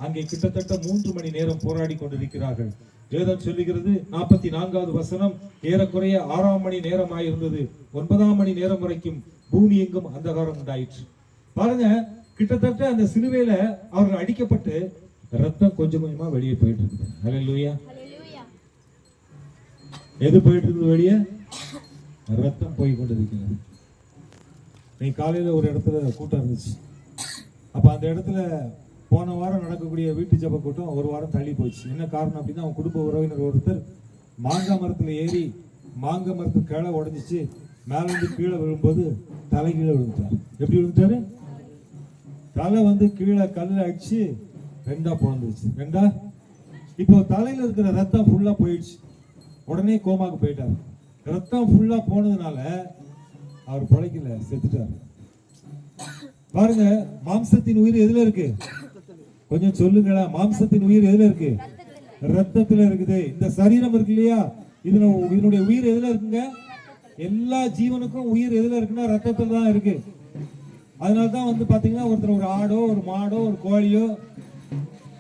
அங்கே கிட்டத்தட்ட 3 மணி நேரம் போராடி கொண்டிருக்கிறார்கள். வேதம் சொல்லுகிறது, 44வது வசனம், ஏறக்குறைய 6ஆம் மணி நேரமாய் இருந்தது. 9ஆம் மணி நேரம் வரைக்கும் பூமி எங்கும் அந்தகாரம் உண்டாயிற்று. பாருங்க, கிட்டத்தட்ட அந்த சிலுவையில அவர்கள் அடிக்கப்பட்டு ரத்தம் கொஞ்சம் கொஞ்சமா வெளியே போயிட்டு இருக்குது. அல்லேலூயா. எது போயிட்டு இருக்குது வெளியே? ரத்தம் போய் கொண்டிருக்கிறது. நீ காலையில ஒரு இடத்துல கூட்டம் இருந்துச்சு. அப்ப அந்த இடத்துல போன வாரம் நடக்கக்கூடிய வீட்டு ஜப கூட்டம் ஒரு வாரம் தள்ளி போச்சு. என்ன காரணம் அப்படின்னா, அவன் குடும்ப உறவினர் ஒருத்தர் மாங்காய் மரத்துல ஏறி மாங்காய் மரத்து கிளை உடஞ்சிச்சு, மேல இருந்து கீழே விழும்போது தலை கீழே விழுந்துட்டாரு. எப்படி விழுந்துட்டாரு? தலை வந்து கீழே கல்ல அடிச்சு 2ஆ பிறந்துச்சு. 2ஆ. இப்போ தலையில இருக்கிற ரத்தம் ஃபுல்லா போயிடுச்சு. உடனே கோமாக்கு போயிட்டாரு. ரத்தம் ஃபுல்லா போனதுனால அவர் பிழைக்கல, செத்துட்டாரு. பாருங்க, மாம்சத்தின் உயிர் எதுல இருக்கு? கொஞ்சம் சொல்லுங்களா. மாம்சத்தின் உயிர் எதுல இருக்கு? ரத்தத்துல இருக்குது. இந்த சரீரம் இருக்கு இல்லையா, இதனுடைய உயிர் எதுல இருக்குங்க? எல்லா ஜீவனுக்கும் உயிர் எதுல இருக்குன்னா ரத்தத்துல தான் இருக்கு. அதனாலதான் வந்து பாத்தீங்கன்னா, ஒருத்தர் ஒரு ஆடோ ஒரு மாடோ ஒரு கோழியோ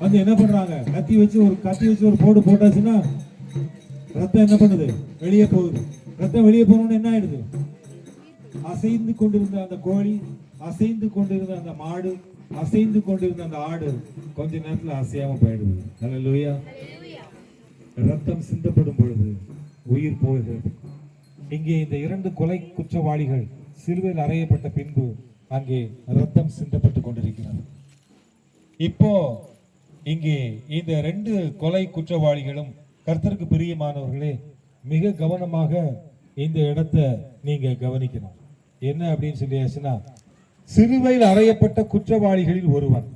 வந்து என்ன பண்றாங்க, கத்தி வச்சு ஒரு போடு போட்டாச்சுன்னா ரத்தம் என்ன பண்ணுது? வெளியே போகுது. ரத்தம் வெளியே போகணும்னு என்ன ஆயிடுது? அசைந்து கொண்டிருந்த அந்த கோழி, அசைந்து கொண்டிருந்த அந்த மாடு, அசைந்து கொண்டிருந்த அந்த ஆடு கொஞ்ச நேரத்துல அசையாம போயிடுது. அல்லேலூயா. ரத்தம் சிந்தப்படும் பொழுது உயிர் போகிறது. இங்கே இந்த 2 கொலை குற்றவாளிகள் சிலுவையில் அறையப்பட்ட பின்பு அங்கே ரத்தம் சிந்தப்பட்டு கொண்டிருக்கிறது. இப்போ இங்கே இந்த 2 கொலை குற்றவாளிகளும், கர்த்தருக்கு பிரியமானவர்களே, மிக கவனமாக இந்த இடத்தை நீங்க கவனிக்கணும். என்ன அப்படின்னு சொல்லியாச்சுன்னா, சிலுவையில் அறையப்பட்ட குற்றவாளிகளில் ஒருவன்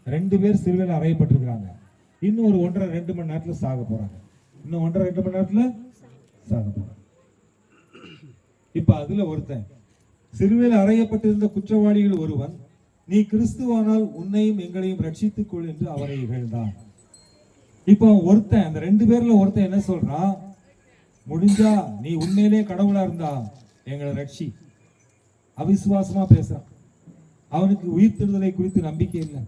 2 பேர் சிலுவையில் அறையப்பட்டிருக்கிறாங்க. இன்னும் ஒரு 1.5-2 மணி நேரத்துல சாக போறாங்க. இன்னும் 1.5-2 மணி நேரத்துல சாக போறாங்க. இப்ப அதுல ஒருத்தன் சிலுவையில் அறையப்பட்டிருந்த குற்றவாளிகள் ஒருவன், நீ கிறிஸ்துவானால் உன்னையும் எங்களையும் ரட்சித்துக் கொள் என்று அவரை இகழ்ந்தான். இப்போ ஒருத்தன், அந்த 2 பேர்ல ஒருத்தன் என்ன சொல்றான், முடிஞ்சா நீ உண்மையிலே கடவுளா இருந்தா எங்களை ரட்சி. அவிசுவாசமா பேசுறான். அவனுக்கு உயிர்த்தெழுதலை குறித்து நம்பிக்கை இல்லை,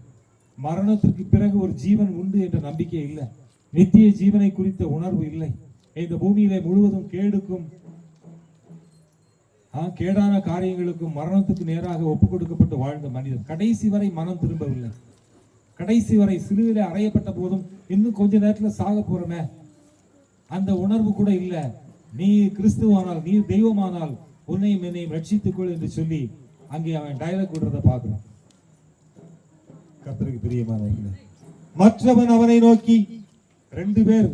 மரணத்திற்கு பிறகு ஒரு ஜீவன் உண்டு என்ற நம்பிக்கை இல்லை, நித்திய ஜீவனை குறித்த உணர்வு இல்லை. இந்த பூமியிலே முழுவதும் கேடுக்கும் கேடான காரியங்களுக்கும் மரணத்துக்கு நேராக ஒப்புக் கொடுக்கப்பட்டு வாழ்ந்த மனிதன் கடைசி வரை மனம் திரும்பவில்லை. கடைசி வரை சிலுவையிலே அறையப்பட்ட போதும் இன்னும் கொஞ்ச நேரத்துல சாக போறமே அந்த உணர்வு கூட இல்லை. நீ கிறிஸ்துவானால், நீ தெய்வமானால் உன்னையும் என்னையும் ரட்சித்துக்கொள் என்று சொல்லி அங்கே அவன் டயலாக் விடுறத பார்க்கிறோம். கர்த்தருக்கு பிரியமானவர்களே, மற்றவன் அவனை நோக்கி, 2 பேர்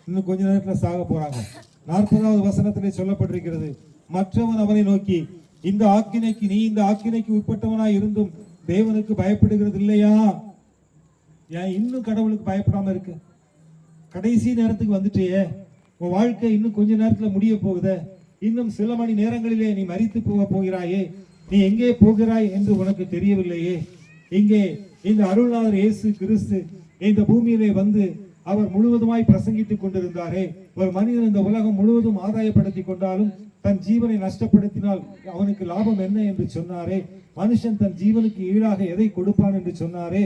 இன்னும் கொஞ்ச நேரத்துல சாக போறாங்க. 40வது வசனத்திலே சொல்லப்பட்டிருக்கிறது, மற்றவன் அவனை நோக்கி, இந்த ஆக்கினைக்கு நீ இந்த ஆக்கினைக்கு உட்பட்டவனாய் இருந்தும் தேவனுக்கு பயப்படுகிறது இல்லையா? ஏன் இன்னும் கடவுளுக்கு பயப்படாம இருக்கு? கடைசி நேரத்துக்கு வந்துட்டே, உன் வாழ்க்கை இன்னும் கொஞ்ச நேரத்துல முடிய போகுதே, இன்னும் சில மணி நேரங்களிலே நீ மரித்து போகிறாயே, நீ எங்கே போகிறாய் என்று உனக்கு தெரியவில்லையே? இங்கே இந்த அருள்நாதர் இயேசு கிறிஸ்து இந்த பூமியிலே வந்து அவர் முழுவதுமாய் பிரசங்கித்துக் கொண்டிருந்தாரே. ஒரு மனிதன் இந்த உலகம் முழுவதும் ஆதாயப்படுத்தி கொண்டாலும் தன் ஜீவனை நஷ்டப்படுத்தினால் அவனுக்கு லாபம் என்ன என்று சொன்னாரே. மனுஷன் தன் ஜீவனுக்கு ஈடாக எதை கொடுப்பான் என்று சொன்னாரே.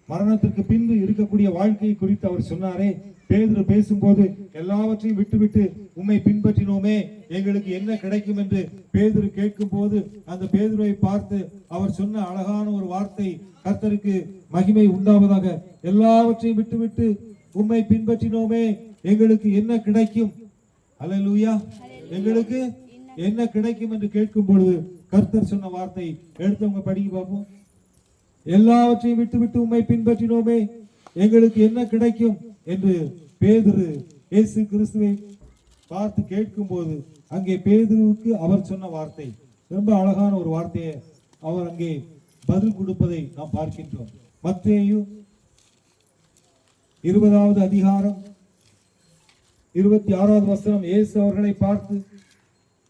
மரணத்திற்கு பின்பு இருக்கக்கூடிய வாழ்க்கையை குறித்து அவர் சொன்னாரே. பேதுரு பேசும்போது எல்லாவற்றையும் விட்டுவிட்டு உம்மை பின்பற்றினோமே, எங்களுக்கு என்ன கிடைக்கும் என்று பேதுரு கேட்கும் போது அந்த பேதுருவை பார்த்து அவர் சொன்ன அழகான ஒரு வார்த்தை, கர்த்தருக்கு மகிமை உண்டாவதாக, எல்லாவற்றையும் விட்டுவிட்டு உம்மை பின்பற்றினோமே, எங்களுக்கு என்ன கிடைக்கும்? அல்லேலூயா. எங்களுக்கு என்ன கிடைக்கும் என்று கேட்கும் பொழுது கர்த்தர் சொன்ன வார்த்தை எடுத்தவங்க படிக்க பார்ப்போம். எல்லாவற்றையும் விட்டுவிட்டு உம்மை பின்பற்றினோமே, எங்களுக்கு என்ன கிடைக்கும் என்று பேதுரு இயேசு கிறிஸ்துவை பார்த்து கேட்கும் போது அங்கே பேதுருவுக்கு அவர் சொன்ன வார்த்தை, ரொம்ப அழகான ஒரு வார்த்தையை அவர் அங்கே பதில் கொடுப்பதை நாம் பார்க்கின்றோம். மத்தேயு 20வது அதிகாரம் 26வது வசனம், இயேசு அவர்களை பார்த்து,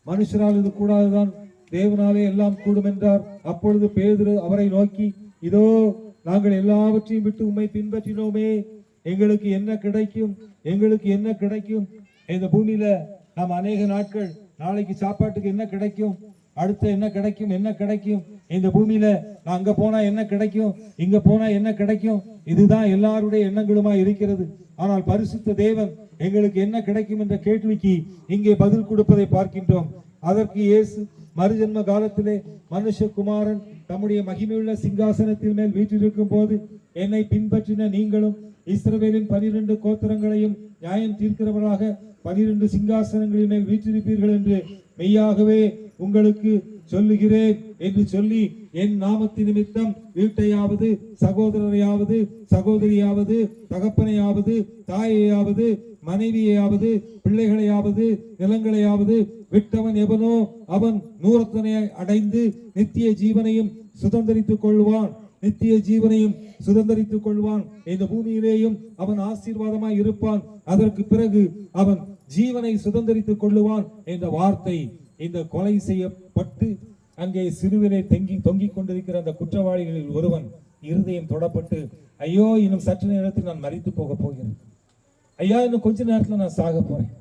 மனுஷரால் இது கூடாதுதான், தேவனாலே எல்லாம் கூடும் என்றார். அப்பொழுது பேதுரு அவரை நோக்கி, இதோ நாங்கள் எல்லாவற்றையும் விட்டு உம்மை பின்பற்றினோமே, எங்களுக்கு என்ன கிடைக்கும்? எங்களுக்கு என்ன கிடைக்கும்? இந்த பூமியில நாம் அநேக நாட்கள், நாளைக்கு சாப்பாட்டுக்கு என்ன கிடைக்கும், அடுத்து என்ன கிடைக்கும், என்ன கிடைக்கும், இந்த பூமியில நான் அங்க போனா என்ன கிடைக்கும், இங்க போனா என்ன கிடைக்கும், இதுதான் எல்லாருடைய எண்ணங்களுமா இருக்கிறது. ஆனால் பரிசுத்த தேவன் எங்களுக்கு என்ன கிடைக்கும் என்ற கேள்விக்கு இங்கே பதில் கொடுப்பதை பார்க்கின்றோம். அதற்கு இயேசு, மறுஜன்ம காலத்திலே மனுஷகுமாரன் தம்முடைய மகிமையுள்ள சிங்காசனத்தின் மேல் வீற்றிருக்கும் போது என்னை பின்பற்றின நீங்களும் இஸ்ரவேலின் 12 கோத்திரங்களையும் நியாயம் தீர்க்கிறவராக 12 சிங்காசனங்களின் மேல் வீற்றிருப்பீர்கள் என்று மெய்யாகவே உங்களுக்கு சொல்லுகிறேன் என்று சொல்லி, என் நாமத்தின் நிமித்தம் வீட்டையாவது சகோதரரையாவது சகோதரியாவது தகப்பனையாவது தாயையாவது மனைவியையாவது பிள்ளைகளையாவது நிலங்களையாவது விட்டவன் எவனோ அவன் 100 அடைந்து நித்திய ஜீவனையும் சுதந்தரித்துக் கொள்வான். நித்திய ஜீவனையும் சுதந்தரித்துக் கொள்வான். இந்த பூமியிலேயும் அவன் ஆசீர்வாதமாய் இருப்பான். அதற்கு பிறகு அவன் ஜீவனை சுதந்தரித்துக் கொள்ளுவான் என்ற வார்த்தை இந்த கொலை செய்யப்பட்டு அங்கே சிறுவிலே தொங்கிக் கொண்டிருக்கிற அந்த குற்றவாளிகளில் ஒருவன் இருதயம் தொடப்பட்டு, ஐயோ இன்னும் சற்று நேரத்தில் நான் மரித்து போக போகிறேன், ஐயா இன்னும் கொஞ்ச நேரத்துல நான் சாக போறேன்,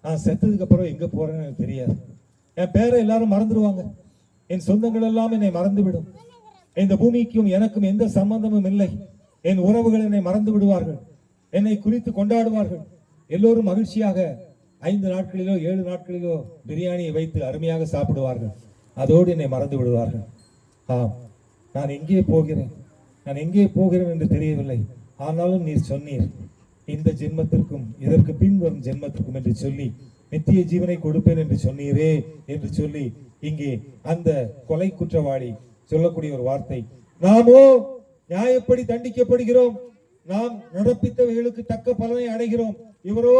நான் செத்ததுக்கு அப்புறம் எங்க போறேன்னு எனக்கு தெரியாது, என் பேரை எல்லாரும் மறந்துடுவாங்க, என் சொந்தங்கள் எல்லாம் என்னை மறந்துவிடும், இந்த பூமிக்கும் எனக்கும் எந்த சம்பந்தமும் இல்லை, என் உறவுகள் என்னை மறந்து விடுவார்கள், என்னை குறித்து கொண்டாடுவார்கள், எல்லோரும் மகிழ்ச்சியாக 5 நாட்களிலோ 7 நாட்களிலோ பிரியாணியை வைத்து அருமையாக சாப்பிடுவார்கள், அதோடு என்னை மறந்து விடுவார்கள். ஆம், நான் எங்கே போகிறேன், நான் எங்கே போகிறேன் என்று தெரியவில்லை, ஆனாலும் நீர் சொன்னீர் இந்த ஜென்மத்திற்கும் இதற்கு பின் வரும் ஜென்மத்திற்கும் என்று சொல்லி நித்திய ஜீவனை கொடுப்பேன் என்று சொன்னீரே என்று சொல்லி இங்கே அந்த கொலை குற்றவாளி சொல்லக்கூடிய ஒரு வார்த்தை, நாமோ நியாயப்படி தண்டிக்கப்படுகிறோம், நாம் நடப்பித்தவைகளுக்கு தக்க பலனை அடைகிறோம், இவரோ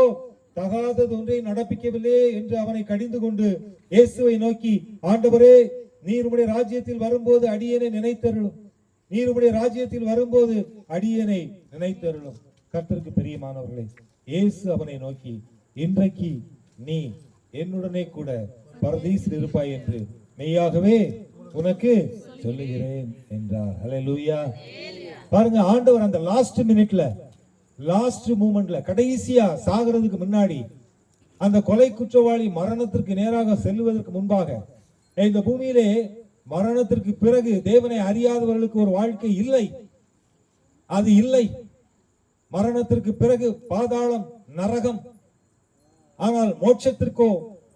தகாதது ஒன்றை நடப்பிக்கவில்லை என்று அவனை கடிந்து கொண்டு இயேசுவை நோக்கி, ஆண்டவரே நீர் உம்முடைய ராஜ்யத்தில் வரும்போது அடியேனை நினைத்தருளும், நீர் உம்முடைய ராஜ்யத்தில் வரும்போது அடியேனை நினைத்தருளும். கர்த்தருக்கு பிரியமானவர்களே, இயேசு அவனை நோக்கி, இன்றைக்கு நீ என்னுடனே கூட பரதீசில் இருப்பாய் என்று மெய்யாகவே உனக்கு சொல்லுகிறேன் என்றார். ஹல்லேலூயா. பாருங்க, ஆண்டவர் அந்த லாஸ்ட் மினிட்ல, லாஸ்ட் மூமெண்ட்ல, கடைசியா சாகிறதுக்கு முன்னாடி, அந்த கொலை குற்றவாளி மரணத்திற்கு நேராக செல்வதற்கு முன்பாக, இந்த பூமியிலே மரணத்திற்கு பிறகு தேவனை அறியாதவர்களுக்கு ஒரு வாழ்க்கை இல்லை, அது இல்லை. மரணத்திற்கு பிறகு பாதாளம், நரகம். ஆனால் மோட்சத்திற்கோ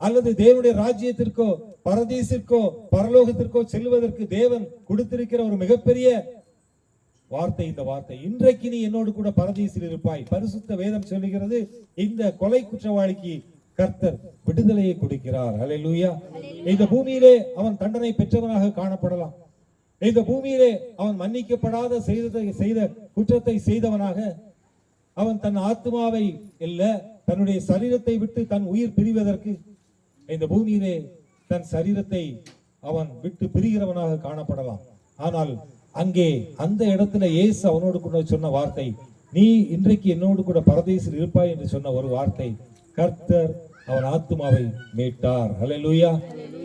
அல்லது தேவனுடைய ராஜ்யத்திற்கோ பரதீசிற்கோ பரலோகத்திற்கோ செல்வதற்கு தேவன் கொடுத்திருக்கிற ஒரு மிகப்பெரிய வார்த்தை இந்த வார்த்தை. இன்றைக்கு நீ என்னோடு கூட பரதீசில் இருப்பாய். பரிசுத்த வேதம் சொல்லுகிறது, இந்த கொலை குற்றவாளிக்கு கர்த்தர் விடுதலையை கொடுக்கிறார். ஹல்லேலூயா. இந்த பூமியிலே அவன் தண்டனை பெற்றவனாக காணப்படலாம். இந்த பூமியிலே அவன் மன்னிக்கப்படாத செய்த குற்றத்தை செய்தவனாக, அவன் தன் ஆத்மாவை இல்ல தன்னுடைய சரீரத்தை விட்டு தன் உயிர் பிரிவதற்கு இந்த பூமியிலே தன் சரீரத்தை அவன் விட்டு பிரிகிறவனாக காணப்படலாம். ஆனால் அங்கே அந்த இடத்துல இயேசு அவனோடு கூட சொன்ன வார்த்தை, நீ இன்றைக்கு என்னோடு கூட பரதீசில் இருப்பாய் என்று சொன்ன ஒரு வார்த்தை, கர்த்தர் அவன் ஆத்மாவை மீட்டார். ஹல்லேலூயா.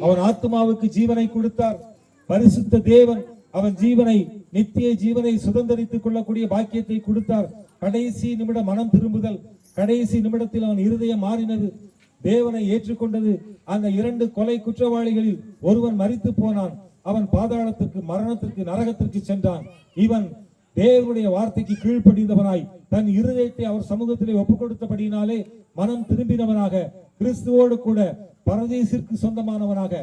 அவன் ஆத்மாவுக்கு ஜீவனை கொடுத்தார். பரிசுத்த தேவன் அவன் ஜீவனை, நித்திய ஜீவனை சுதந்தரித்துக் கொள்ளக்கூடிய பாக்கியத்தை கொடுத்தார். கடைசி நிமிட மனம் திரும்புதல், கடைசி நிமிடத்தில் அவன் இருதயம் மாறினது, தேவனை ஏற்றுக்கொண்டது. அந்த 2 கொலை குற்றவாளிகளில் ஒருவன் மரித்து போனான். அவன் பாதாளத்திற்கு, மரணத்திற்கு, நரகத்திற்கு சென்றான். இவன் தேவனுடைய வார்த்தைக்கு கீழ்ப்படிந்தவனாய் தன் இருதயத்தை அவர் சமூகத்திலே ஒப்புக் கொடுத்தபடியினாலே மனம் திரும்பினவனாக, கிறிஸ்துவோடு கூட பரதீசிற்கு சொந்தமானவனாக,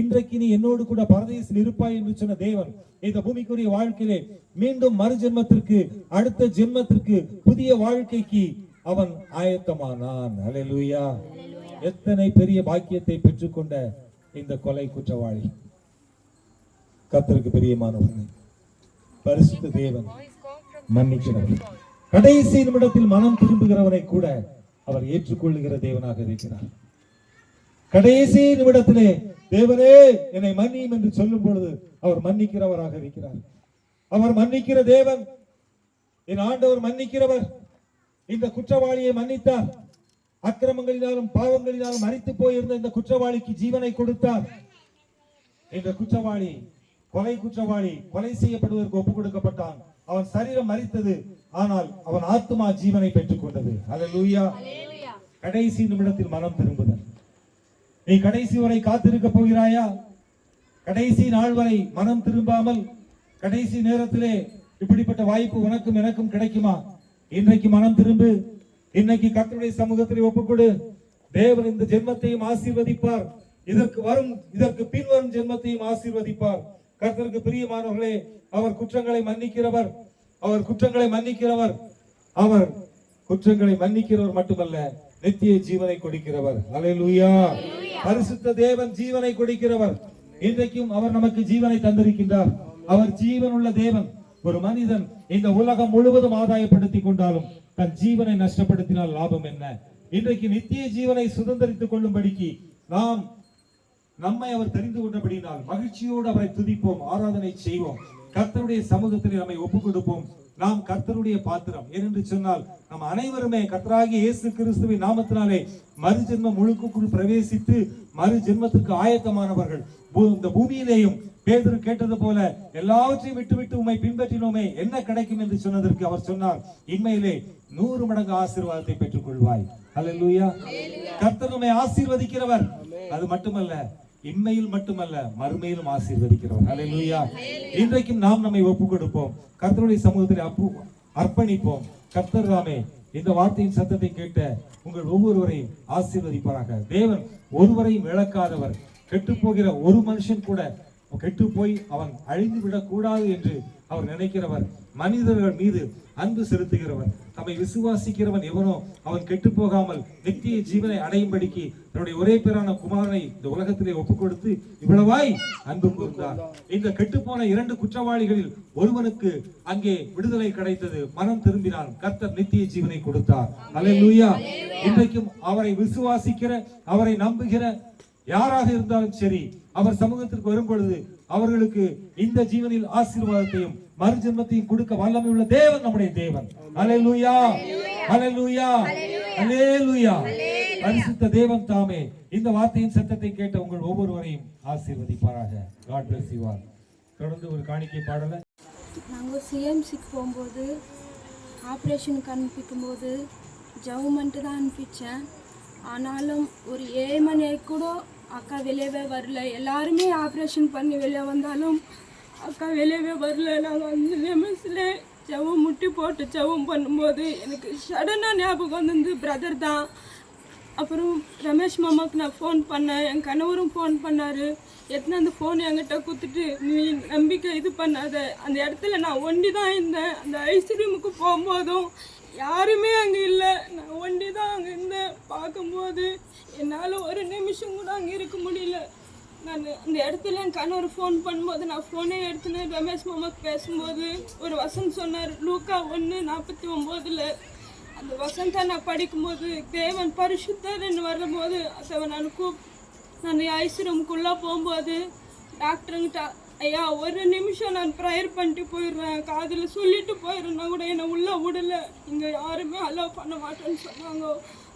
இன்றைக்கு நீ என்னோடு கூட பரதீசில் இருப்பாய் என்று சொன்ன தேவன் இந்த பூமிக்குரிய வாழ்க்கையிலே மீண்டும் மறு ஜென்மத்திற்கு, அடுத்த ஜென்மத்திற்கு, புதிய வாழ்க்கைக்கு அவன் ஆயத்தமானான். ஹல்லேலூயா. எத்தனை பெரிய பாக்கியத்தை பெற்றுக்கொண்ட இந்த கொலை குற்றவாளி. கர்த்தருக்கு பிரியமானவர்களே, பரிசுத்த தேவன் மன்னிக்கிறவர். கடைசி நிமிடத்தில் மனம் திரும்புகிறவரை கூட அவர் ஏற்றுக்கொள்ளுகிற தேவனாக இருக்கிறார். கடைசி நிமிடத்திலே தேவனே என்னை மன்னியும் என்று சொல்லும் பொழுது அவர் மன்னிக்கிறவராக இருக்கிறார். அவர் மன்னிக்கிற தேவன். என் ஆண்டவர் மன்னிக்கிறவர். இந்த குற்றவாளியை மன்னித்தார். அக்கிரமங்களினாலும் பாவங்களினாலும் மரித்து போயிருந்த இந்த குற்றவாளிக்கு ஜீவனை கொடுத்தார். இந்த குற்றவாளி, கொலை குற்றவாளி, கொலை செய்யப்படுவதற்கு ஒப்புக் கொடுக்கப்பட்டான். அவன் சரீரம் மரித்தது, ஆனால் அவன் ஆத்மா ஜீவனை பெற்றுக் கொண்டது. ஹல்லேலூயா. கடைசி நிமிடத்தில் மனம் திரும்புதல். நீ கடைசி வரை காத்திருக்க போகிறாயா? கடைசி நாள் வரை மனம் திரும்பாமல் கடைசி நேரத்திலே இப்படிப்பட்ட வாய்ப்பு உனக்கும் எனக்கும் கிடைக்குமா? இன்றைக்கு மனம் திரும்பு. இன்னைக்கு கர்த்தருடைய சமூகத்திலே ஒப்புக்கொடு. தேவன் இந்த ஜென்மத்தையும் ஆசீர்வதிப்பார். இதற்கு பின்வரும் ஜென்மத்தையும் ஆசீர்வதிப்பார். கர்த்தருக்கு பிரியமானவர்களே, அவர் குற்றங்களை மன்னிக்கிறவர். அவர் குற்றங்களை மன்னிக்கிறவர். அவர் குற்றங்களை மன்னிக்கிறவர் மட்டுமல்ல, நித்திய ஜீவனை கொடுக்கிறவர். ஹல்லேலூயா. பரிசுத்த தேவன் ஜீவனை கொடுக்கிறவர். இன்றைக்கும் அவர் நமக்கு ஜீவனை தந்திருக்கின்றார். அவர் ஜீவனுள்ள தேவன். ஒரு மனிதன் இந்த உலகம் முழுவதும் ஆதாயப்படுத்திக் கொண்டாலும் தன் ஜீவனை நஷ்டப்படுத்தினால் லாபம் என்ன? இன்றைக்கு நித்திய ஜீவனை சுதந்திரித்துக் கொள்ளும்படிக்கு நம்மை அவர் தெரிந்து கொண்டபடினால் மகிழ்ச்சியோடு அவரை துதிப்போம், ஆராதனை செய்வோம். கர்த்தருடைய சமூகத்தில் நம்மை ஒப்புக் கொடுப்போம். நாம் கர்த்தருடைய பாத்திரம். ஏனென்று சொன்னால் நாம் அனைவருமே கர்த்தராகிய இயேசு கிறிஸ்துவின் நாமத்தினாலே மறுஜென்மம் முழுக்குள் பிரவேசித்து மறு ஜென்மத்திற்கு ஆயத்தமானவர்கள். இந்த பூமியிலேயும் பேதுரு கேட்டது போல எல்லாவற்றையும் விட்டுவிட்டு உம்மை பின்பற்றினோமே, என்ன கிடைக்கும் என்று சொன்னதற்கு அவர் சொன்னார், இன்மையிலே 100 மடங்கு ஆசீர்வாதத்தை பெற்றுக் கொள்வாய். ஹல்லேலூயா. கர்த்தர் நம்மை ஆசீர்வதிக்கிறவர். அது மட்டுமல்ல, இன்மையில் மட்டுமல்ல, மறுமையிலும் ஆசீர்வதிக்கிறவர். ஹல்லேலூயா. இன்றைக்கும் நாம் நம்மை ஒப்புக் கொடுப்போம், கர்த்தருடைய சமூகத்தில் அர்ப்பணிப்போம். கர்த்தர் தாமே இந்த வார்த்தையின் சத்தத்தை கேட்ட உங்கள் ஒவ்வொருவரையும் ஆசீர்வதிப்பாராக. தேவன் ஒருவரையும் இழக்காதவர். கெட்டு போகிற ஒரு மனுஷன் கூட கெட்டு போய் அவன் அழிந்து விடக் கூடாது என்று அவர் நினைக்கிறவர். மனிதர்கள் மீது அன்பு செலுத்துகிறவர். தம்மை விசுவாசிக்கிறவன் எவனோ அவன் கெட்டு போகாமல் நித்திய ஜீவனை அடையும்படிக்கு தன்னுடைய ஒரே பேரான குமாரனை இந்த உலகத்திலே ஒப்புக் கொடுத்து இவ்வளவாய் அன்பு கூர்ந்தார். இந்த கெட்டுப்போன 2 குற்றவாளிகளில் ஒருவனுக்கு அங்கே விடுதலை கிடைத்தது. மனம் திரும்பினான். கர்த்தர் நித்திய ஜீவனை கொடுத்தார். அல்லேலூயா. இன்றைக்கும் அவரை விசுவாசிக்கிற, அவரை நம்புகிற யாராக இருந்தாலும் சரி அவர் சமூகத்திற்கு வரும் பொழுது அவர்களுக்கு இந்த ஜீவனில் ஆசீர்வாதத்தையும் மறுஜென்மத்தையும் கொடுக்க வல்லமை உள்ள தேவன் நம்முடைய தேவன். அல்லேலூயா, அல்லேலூயா, அல்லேலூயா. பரிசுத்த தேவன் தாமே இந்த வார்த்தையின் சத்தத்தை கேட்ட உங்கள் ஒவ்வொருவரையும் ஆசீர்வதிப்பாராக. God bless you all. தொடர்ந்து ஒரு காணிக்கை பாடல. நாங்கள் சிஎம்சிக்கு போகும்போது ஆப்ரேஷனுக்கு அனுப்பிக்கும் போது ஜவுமெண்ட்டு தான் அனுப்பிச்சேன். ஆனாலும் ஒரு 7 மணி கூட அக்கா வெளியவே வரல. எல்லாருமே ஆப்ரேஷன் பண்ணி வெளியே வந்தாலும் அக்கா வெளியவே வரல. நாங்கள் வந்து நிமிஷத்தில் ஜவும் முட்டி போட்டு ஜவும் பண்ணும்போது எனக்கு சடனாக ஞாபகம் வந்து பிரதர் தான். அப்புறம் ரமேஷ் மாமாவுக்கு நான் ஃபோன் பண்ணேன், என் கணவரும் ஃபோன் பண்ணார். எத்தனை அந்த ஃபோன் என்கிட்ட கொடுத்துட்டு நீ நம்பிக்கை இது பண்ணாத, அந்த இடத்துல நான் ஒண்டி தான் இருந்தேன். அந்த ஐஸ்கிரீமுக்கு போகும்போதும் யாருமே அங்கே இல்லை, நான் ஒண்டி தான் அங்கே இருந்தேன். பார்க்கும்போது என்னால் ஒரு நிமிஷம் கூட அங்கே இருக்க முடியல. நான் அந்த இடத்துல என் கணவர் ஃபோன் பண்ணும்போது நான் ஃபோனே எடுத்துன்னு ரமேஷ் மாமாவுக்கு பேசும்போது ஒரு வசனம் சொன்னார், லூக்கா 1:49. அந்த வசனத்தை நான் படிக்கும்போது தேவன் பரிசுத்தர்ன்னு வரும்போது அதை நான் ஐஸ்ரூமுக்குள்ளே போகும்போது டாக்டருங்கிட்ட, ஐயா ஒரு நிமிஷம் நான் ப்ரேயர் பண்ணிட்டு போயிடுறேன், காதில் சொல்லிட்டு போயிடுறேன்னா கூட என்னை உள்ளே விடலை, இங்கே யாருமே அலோவ் பண்ண மாட்டேன்னு சொன்னாங்க.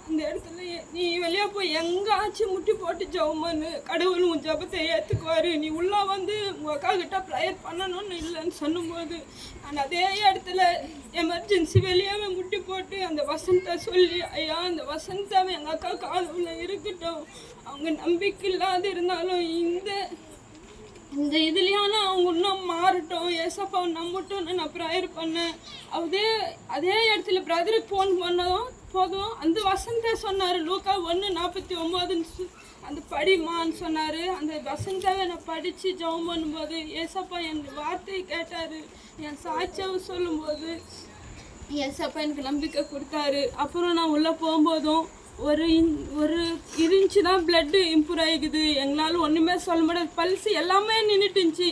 அந்த இடத்துல நீ வெளியே போய் எங்காச்சும் முட்டி போட்டு ஜவுமன்னு கடவுள் உன் ஜபத்தை ஏற்றுக்குவார், நீ உள்ளே வந்து உங்கள் அக்கா கிட்ட ப்ரேயர் பண்ணணும்னு இல்லைன்னு சொல்லும்போது நான் அதே இடத்துல எமர்ஜென்சி வெளியாகவே முட்டி போட்டு அந்த வசனத்தை சொல்லி, ஐயா அந்த வசனத்தை எங்கள் அக்கா காதுல இருக்கட்டும், அவங்க நம்பிக்கை இல்லாத இருந்தாலும் இந்த இதுலையான அவங்க இன்னும் மாறட்டும், ஏசப்பாவை நம்பட்டும்னு நான் ப்ரேயர் பண்ணேன். அதே இடத்துல பிரதருக்கு ஃபோன் பண்ணதும் போதும் அந்த வசனத்தை சொன்னார், லூக்கா 1:49 அந்த படிமான்னு சொன்னார். அந்த வசனத்தாவை நான் படித்து ஜெபம் பண்ணும்போது ஏசப்பா என் வார்த்தையை கேட்டார், என் சாட்சியாவை சொல்லும்போது ஏசப்பா எனக்கு நம்பிக்கை கொடுத்தாரு. அப்புறம் நான் உள்ளே போகும்போதும் ஒரு இன்ச்சு தான் பிளட்டு இம்ப்ரூவ் ஆகிக்குது, எங்களால் ஒன்றுமே சொல்ல முடியாது, பல்ஸ் எல்லாமே நின்றுட்டுருந்துச்சு.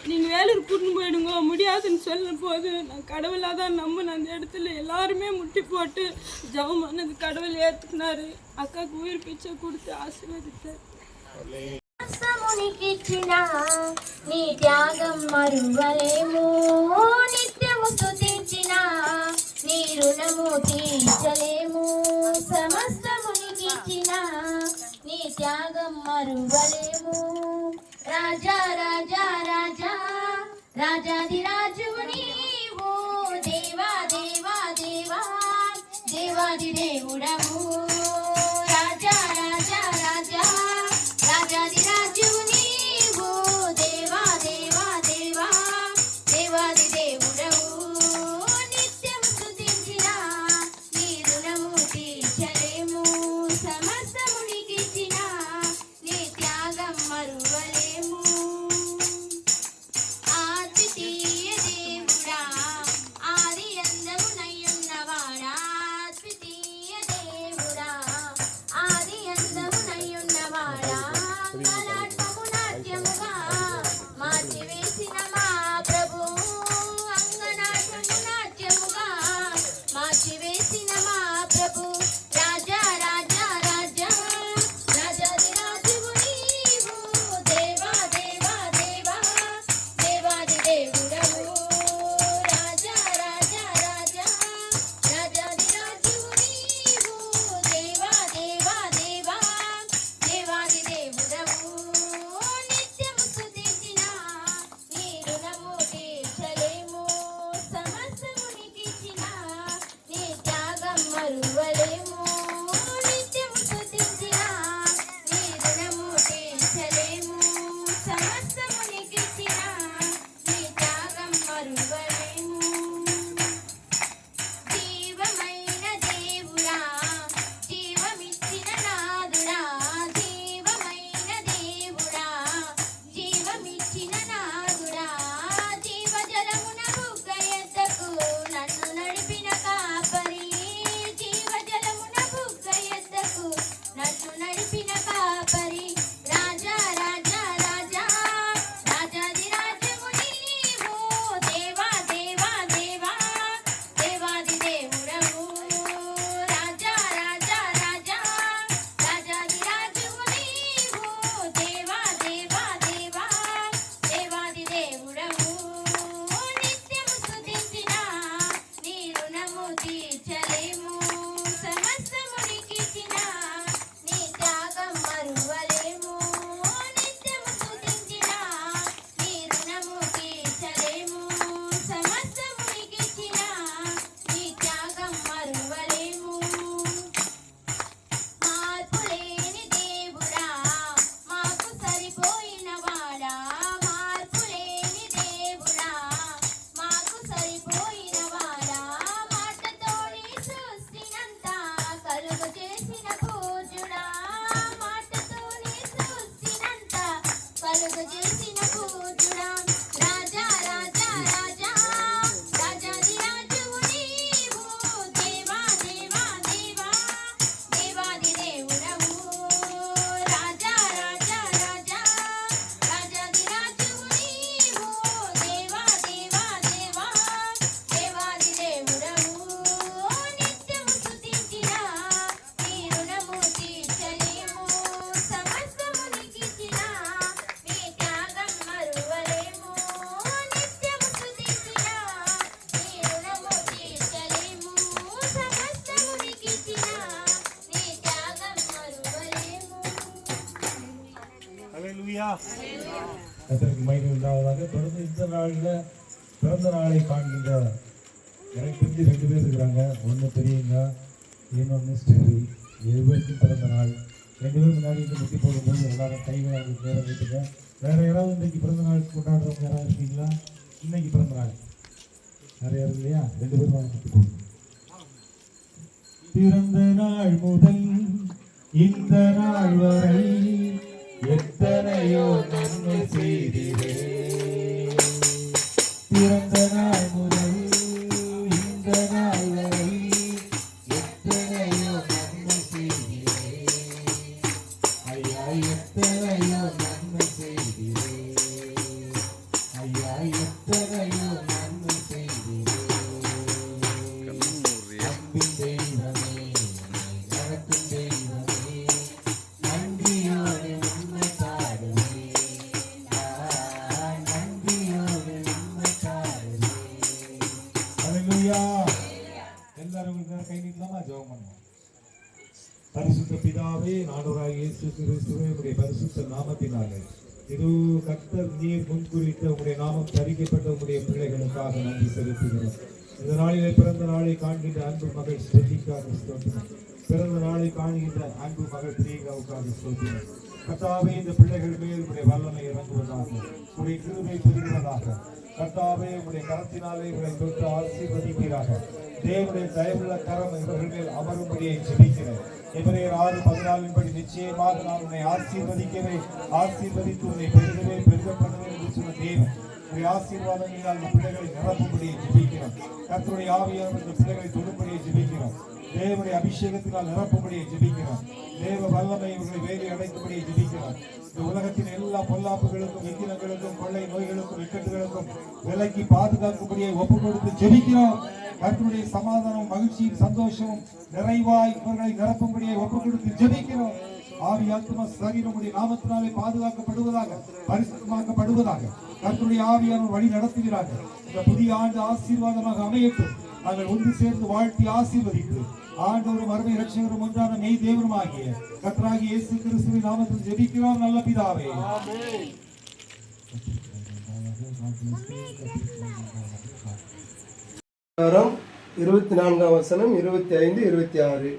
நீங்கள் வேலூர் கூட்டின்னு போயிடுங்க முடியாதுன்னு சொல்லும் போது நான் கடவுளாக தான் நம்பினேன். அந்த இடத்துல எல்லாருமே முட்டி போட்டு ஜெபம் பண்ணது கடவுள் ஏற்றுக்கினாரு. அக்காவுக்கு உயிர் பிச்சை கொடுத்து ஆசீர்வதித்தார். నీ త్యాగం మరువలేము, నిత్యము స్తుతించిన నీ రుణము తీర్చలేము, సమస్తమునికిచ్చిన నీ త్యాగం మరువలేము. రాజా రాజా రాజా రాజాది రాజువు నీవు, దేవా దేవా దేవా దేవాది దేవుడవు. రాజా రాజా రాజా రాజాది రాజువు నీవు, దేవా దేవా దేవా దేవాది దేవుడవు. నిత్యము స్తుతించిన నీ రుణము తీర్చలేము, సమస్తమునికిచ్చిన నీ త్యాగం మరువలేము. అద్వితీయ దేవుడా, ఆది అందమునయున్నవాడా, అద్వితీయ దేవుడా, கர்த்தருக்கு மகிமை உண்டாவதாக. தொடர்ந்து இந்த நாளில் பிறந்த நாளை காண்கின்ற எனக்கு தெரிஞ்சு 2 பேர் இருக்கிறாங்க. ஒன்று பெரியவங்க, இன்னொன்று ஸ்டெரி. 7 பேருக்கும் பிறந்த நாள். 2 பேர் முன்னாடி வந்து முட்டி போடும்போது எல்லாரும் கைகளை அவங்களுக்கு நேரம் வைத்துங்க. வேற யாராவது இன்னைக்கு பிறந்த நாள் கொண்டாடுறவங்க யாராவது இருக்கீங்களா? இன்னைக்கு பிறந்த நாள் வேற யாரும் இல்லையா? 2 பேரும் வாங்க முட்டி போடுங்க. பிறந்த நாள் முதல் இந்த நாள் வரை எத்தனையோ நன்மை செய்திரே. பிறந்த நாள் முதல் இந்த நாள் வரை எத்தனையோ நன்மை செய்திரே. ஐயா எத்தனையோ நன்மை செய்திரே. ஐயா எத்தனையோ நன்மை செய்திரே. அன்பின் தெய்வமே, நடக்கும் தெய்வமே, நன்றியோடு உண்மை பாடுவே. நன்றியோடு உண்மை பாடுவே. ஹல்லேலூயா. எல்லாரும் கை நீட்டலாமா? ஜெபம் பண்ணுவோம். பரிசுத்த பிதாவே, ஆண்டவராகிய இயேசு கிறிஸ்துவே, உம்முடைய பரிசுத்த நாமத்தினாலே இது கர்த்தர் நீர் முன்குறித்த உம்முடைய நாமம் தரிக்கப்பட்ட உம்முடைய பிள்ளைகளுக்காக நன்றி செலுத்துகிறோம். இந்த நாளிலே பிறந்த நாளை காண்கின்ற அன்பு மகள் ஸ்டெஃபிக்காக ஸ்தோத்திரம். பிறந்த நாளை காண்கின்ற அன்பு மகள் பிரியங்காவுக்காக ஸ்தோத்திரம். கர்த்தாவே, இந்த பிள்ளைகள் மேல் உம்முடைய வல்லமை இறங்குவதாக, உம்முடைய கிருபை புரிவதாக. கர்த்தாவே, உம்முடைய கரத்தினாலே உங்களை தொட்டு ஆசீர்வதிப்பீராக. தேவனுடைய தயவுள்ள கரம் இவர்கள் மேல் அமரும்படியை ஜெபிக்கிறேன். எபிரேயர் 6:14 நிச்சயமாக நான் உன்னை ஆசீர்வதிக்கவே, ஆசீர்வதித்து உன்னை பெருகவே, பெருக பண்ணுவேன் என்று சொன்ன தேவன் உடைய ஆசீர்வாதங்களால் இந்த பிள்ளைகளை நிரப்பும்படியை ஜெபிக்கிறோம். கர்த்தருடைய ஆவியானவர் இந்த பிள்ளைகளை தொடும்படியை ஜெபிக்கிறோம். தேவனுடைய அபிஷேகத்தினால் நிரப்பும்படியை ஜெபிக்கிறோம். தேவ வல்லமை இவர்களை வேலை அடைக்கும்படியை ஜெபிக்கிறோம். இந்த உலகத்தின் எல்லா பொல்லாப்புகளுக்கும், விக்கிரங்களுக்கும், கொள்ளை நோய்களுக்கும், இக்கட்டுகளுக்கும் விலக்கி பாதுகாக்கும்படியை ஒப்பு கொடுத்து ஜெபிக்கிறோம். கர்த்தருடைய சமாதானம், மகிழ்ச்சியும், சந்தோஷமும் நிறைவாய் இவர்களை நிரப்பும்படியை ஒப்பு கொடுத்து ஜெபிக்கிறோம். ஆவி, ஆத்துமா, சரீரம் உடைய நாமத்தினாலே பாதுகாக்கப்படுவதாக, பரிசுத்தமாக்கப்படுவதாக. கர்த்தருடைய ஆவியானவர் வழி நடத்துகிறார்கள். இந்த புதிய ஆண்டு ஆசீர்வாதமாக அமையட்டும். நாங்கள் ஒன்று சேர்ந்து வாழ்த்தி ஆசீர்வதித்து ஆண்டவரும் அருமை இரட்சகரும் ஒன்றான மெய் தேவரும் ஆகிய கர்த்தராகிய இயேசு கிறிஸ்துவின் நாமத்தில் ஜெபிக்கிறோம் நல்ல பிதாவே. ஆமென். 24 வசனம் 25, 26.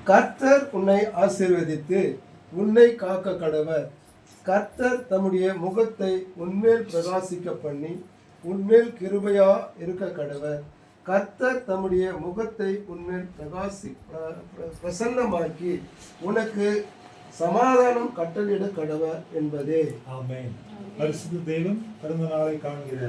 கர்த்தர் உன்னை ஆசீர்வதித்து உன்னை காக்க கடவர். கர்த்தர் தம்முடைய முகத்தை உன்மேல் பிரகாசிக்க பண்ணி உன்மேல் கிருபையா இருக்க கடவர். கர்த்தர் தம்முடைய முகத்தை உன்மேல் பிரசன்னமாக்கி உனக்கு சமாதானம் கட்டளையிட கடவர் என்பதே. ஆமென். பரிசுத்த தேவன் பிறந்த நாளை காண்கிற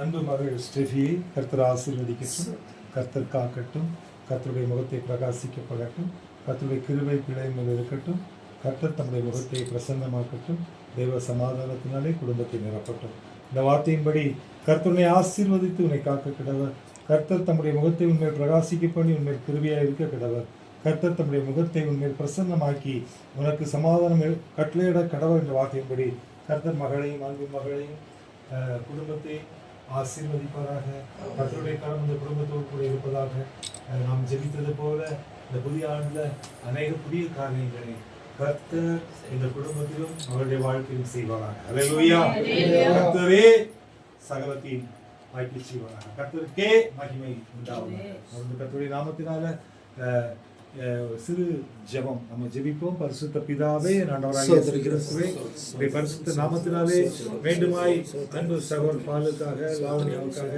அன்பு மகள் ஸ்டெஃபியை கர்த்தர் ஆசீர்வதிக்கட்டும், கர்த்தர் காக்கட்டும், கர்த்தருடைய முகத்தை பிரகாசிக்கப்படட்டும், கர்த்தருடைய கிருபை பிள்ளை மேல் இருக்கட்டும், கர்த்தர் தம்முடைய முகத்தை பிரசன்னமாக்கட்டும், தெய்வ சமாதானத்தினாலே குடும்பத்தை நிரப்பட்டும். இந்த வார்த்தையின்படி கர்த்தருடைய ஆசீர்வதித்து உன்னை காக்க கிடவர். கர்த்தர் தம்முடைய முகத்தை உண்மையில் பிரகாசிக்க பண்ணி உண்மையில் கிருபையாக இருக்க கிடவர். கர்த்தர் தம்முடைய முகத்தை உண்மையில் பிரசன்னமாக்கி உனக்கு சமாதானம் கட்டளையிட கடவர் என்ற வார்த்தையின்படி கர்த்தர் மகளையும் அன்பு மகளையும் குடும்பத்தை ஆசீர்வதிப்பதாக. கர்த்தருடைய கரம் இந்த குடும்பத்தோடு கூட இருப்பதாக. நாம் ஜெபித்தது போல இந்த புதிய ஆண்டில் அநேக புதிய காரியங்களை கர்த்தர் இந்த குடும்பத்திலும் அவருடைய வாழ்க்கையிலும் செய்வாராக. அல்லேலூயா. கர்த்தரே சகலத்தையும் வாய்ப்பு செய்வாராக. கர்த்தருக்கே மகிமை உண்டாவதாக. கர்த்தருடைய நாமத்தினால சிறு ஜெபம் நம்ம ஜெபிப்போம். பரிசுத்த பிதாவே, ஆண்டவராகிய இயேசு கிறிஸ்துவே, உம்முடைய பரிசுத்த நாமத்தினாலே வேண்டுமாய் அன்பு சகோதரர் பாலுக்காக, லாவணியாவுக்காக,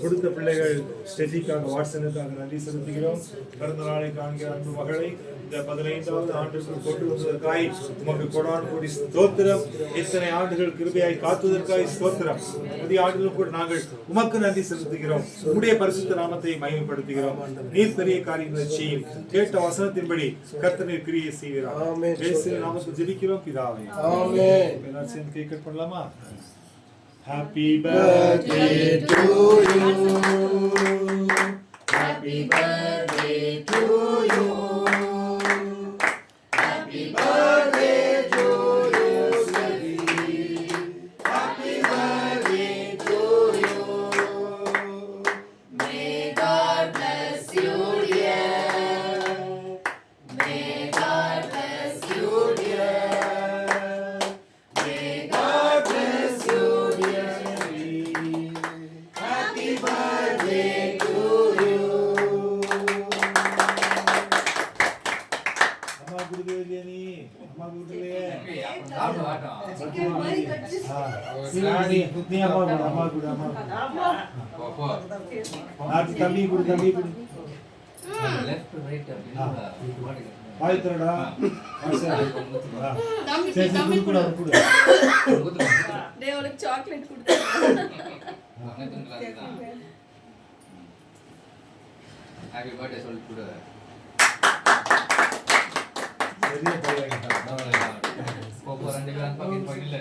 கொடுத்த பிள்ளைகள் ஸ்டெஃபிக்காக, வாட்சனுக்காக நன்றி செலுத்துகிறோம். பிறந்த நாளை காண்கிற அன்பு மகளை இந்த 15வது ஆண்டுக்குள் கொண்டு வந்ததற்காய் உமக்கு கொடான் கூடி ஸ்தோத்திரம். இத்தனை ஆண்டுகள் கிருபையாய் காத்துவதற்காய் ஸ்தோத்திரம். புதிய ஆண்டுகள் கூட நாங்கள் உமக்கு நன்றி செலுத்துகிறோம். உம்முடைய பரிசுத்த நாமத்தை மகிமைப்படுத்துகிறோம். நீர் பெரிய காரியங்களை செய்யும். கேட்ட வசனத்தின்படி கர்த்தர் கிரியை செய்கிறார். இயேசுவின் நாமத்தில் ஜெபிக்கிறோம் பிதாவே. ஆமென். எல்லாரும் சேர்ந்து கேக் பண்ணலாமா? Happy birthday to you. Happy birthday to you. Happy birthday to you, Steffi. Happy birthday to you. May God bless you, dear. May God bless you, dear. May நீ அம்மா கூட தம்பி கொடு வாய் தரடா சரி கூட சாக்லேட் கொடுத்து ஹாப்பி பர்த்டே சொல்லி கொடு. பெரிய பையன் போப்போ 2 பேரும் bucket போயிடல.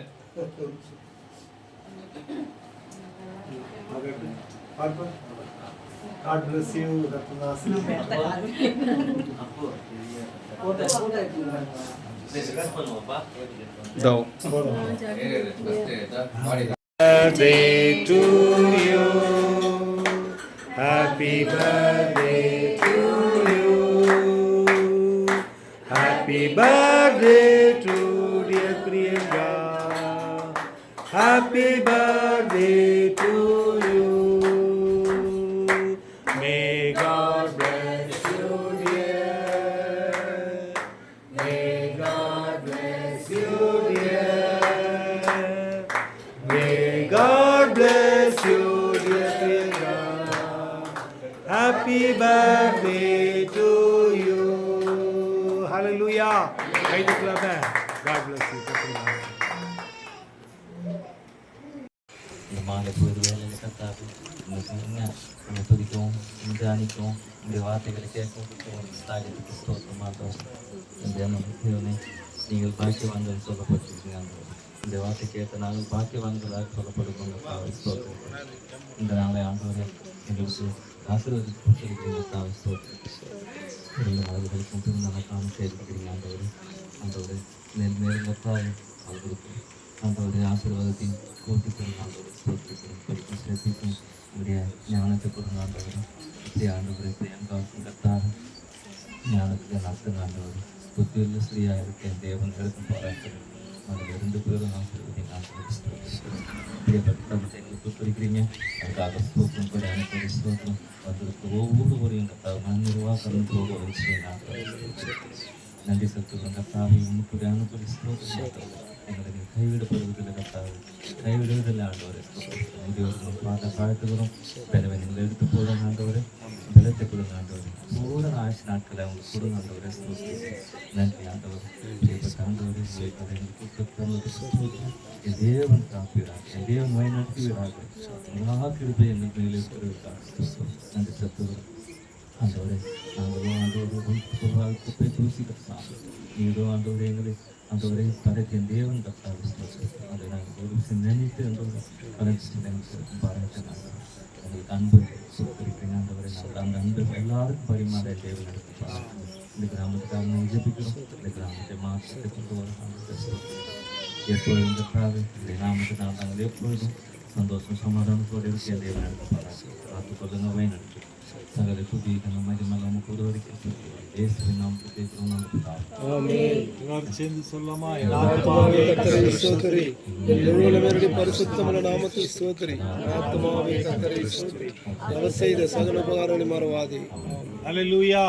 God bless you, Ratna. Birthday to you. Happy birthday to you. Happy birthday to dear Priyanka. Happy birthday to you. May God bless you, dear. May God bless you, dear. May God bless you, dear Priyanka. Happy birthday to you. Hallelujah. God bless you. இந்த மாலை பொழுது வேலையில் கத்தாது நம்ம துதிக்கவும் தியானிக்கவும் இந்த வார்த்தைகளை கேட்கவும் தாயத்துக்கு ஸ்தோத்திரமாக இந்த நீங்கள் பாக்கியவான்கள் சொல்லப்பட்டிருக்கீங்க. இந்த வார்த்தை கேட்ட நாங்கள் பாக்கியவான்களாக சொல்லப்படுகிறோம். ஸ்தோத்திரம். இந்த நாளை ஆண்டவரை எங்களுக்கு ஆசீர்வதித்து கொடுத்திருக்கிறீங்க. ஸ்தோத்திரம். மனிதர்களுக்கும் திருநலக்கான செய்திருக்கிறீங்க. ஆண்டவரை நெருங்கத்தால் அவர்களுக்கு ஆண்டவரை ஆசீர்வாதத்தையும் கூட்டி கொடுங்க. ஆண்டவரை ஸ்தோத்திரிக்கிறோம். படிக்கும் சிறப்பிக்கும் உடைய ஞானத்தை கொடுங்க. ஆண்டவரை இப்படி ஆண்டவரை பிரியங்காவுக்கும் கத்தார் ஞானத்துக்கு நடத்துங்க. ஆண்டவரை புத்தியுள்ள ஸ்ரீயாக இருக்க தேவன்களுக்கும் பாராட்டுகள் அதில் 2 பேரும் ஆசீர்வதிங்க. ஆண்டவரை பிரியப்பட்ட எங்களுக்கு குறிக்கிறீங்க. அதுக்காக ஸ்தோத்திரம் கூட அனைத்து ஸ்தோத்திரம் அவர்களுக்கு ஒவ்வொருவரையும் கத்தார் மண்ணிர்வாகம் போக வச்சு நன்றி சத்துவம் கத்தாவை உனக்கு அனுப்பி ஸ்தோத்திரம். எங்களுக்கு கைவிடப்படுவதில்லை கத்தாவை கைவிடுவதில்லை. ஆண்டவரை முதியோர்கள் பார்த்த காலத்துக்கிறோம். பிறவை நீங்கள் எடுத்து போடுங்க. ஆண்டவரை பலத்தை கொடுங்க. ஆண்டவரை பூரண ஆயுஷ் நாட்களை அவங்களுக்கு கொடுங்க. ஆண்டவரை நன்றி. ஆண்டவர் பிரியப்பட்ட ஆண்டவரை எங்களுக்கு என் தேவன் காப்பீராக என் தேவன் வழிநடத்துவீராக எல்லா கிருபை எங்களுக்கு மேலே நன்றி சத்துவம். ஆண்டவரை நாங்களும் ஆண்டவரை குப்பை தூசி கட்டாம் நீடோ ஆண்டவரை எங்களை ஆண்டவரை படைத்த தேவன் கட்டாது அதை நாங்கள் ஒரு நினைத்து ஆண்டவரை படைத்து பாராட்டு நாங்கள் எங்களுக்கு அன்பு கொடுத்திருக்கிறீங்க. ஆண்டவரை நாங்கள் அந்த அன்பு எல்லாருக்கும் பரிமாற தேவன் எடுத்து பாராட்டு இந்த கிராமத்துக்காக நாங்கள் ஜெபிக்கிறோம். இந்த கிராமத்தை மாற்றத்தை கொண்டு வர எப்பொழுதும் கட்டாது இந்த கிராமத்தை நாங்கள் எப்பொழுதும் சந்தோஷம் சமாதானத்தோடு இருக்க தேவன் எடுத்து பாராட்டு காத்துக்கொள்ளுங்க வழி நடத்தி சகல துதிகளை மகிமைலாம் ஒருவருக்கு இயேசுவின் நாமத்தில் கேட்கிறோம். எல்லாரும் சேர்ந்து சொல்லலாமா? கர்த்தரை ஸ்தோத்திரி. எல்லோருடைய பரிசுத்தமான நாமத்தில் ஸ்தோத்திரி. ஆத்துமாவே கர்த்தரை ஸ்தோத்திரி. அவர் செய்த சகல உபகாரங்களை மறவாதே. ஹல்லேலூயா.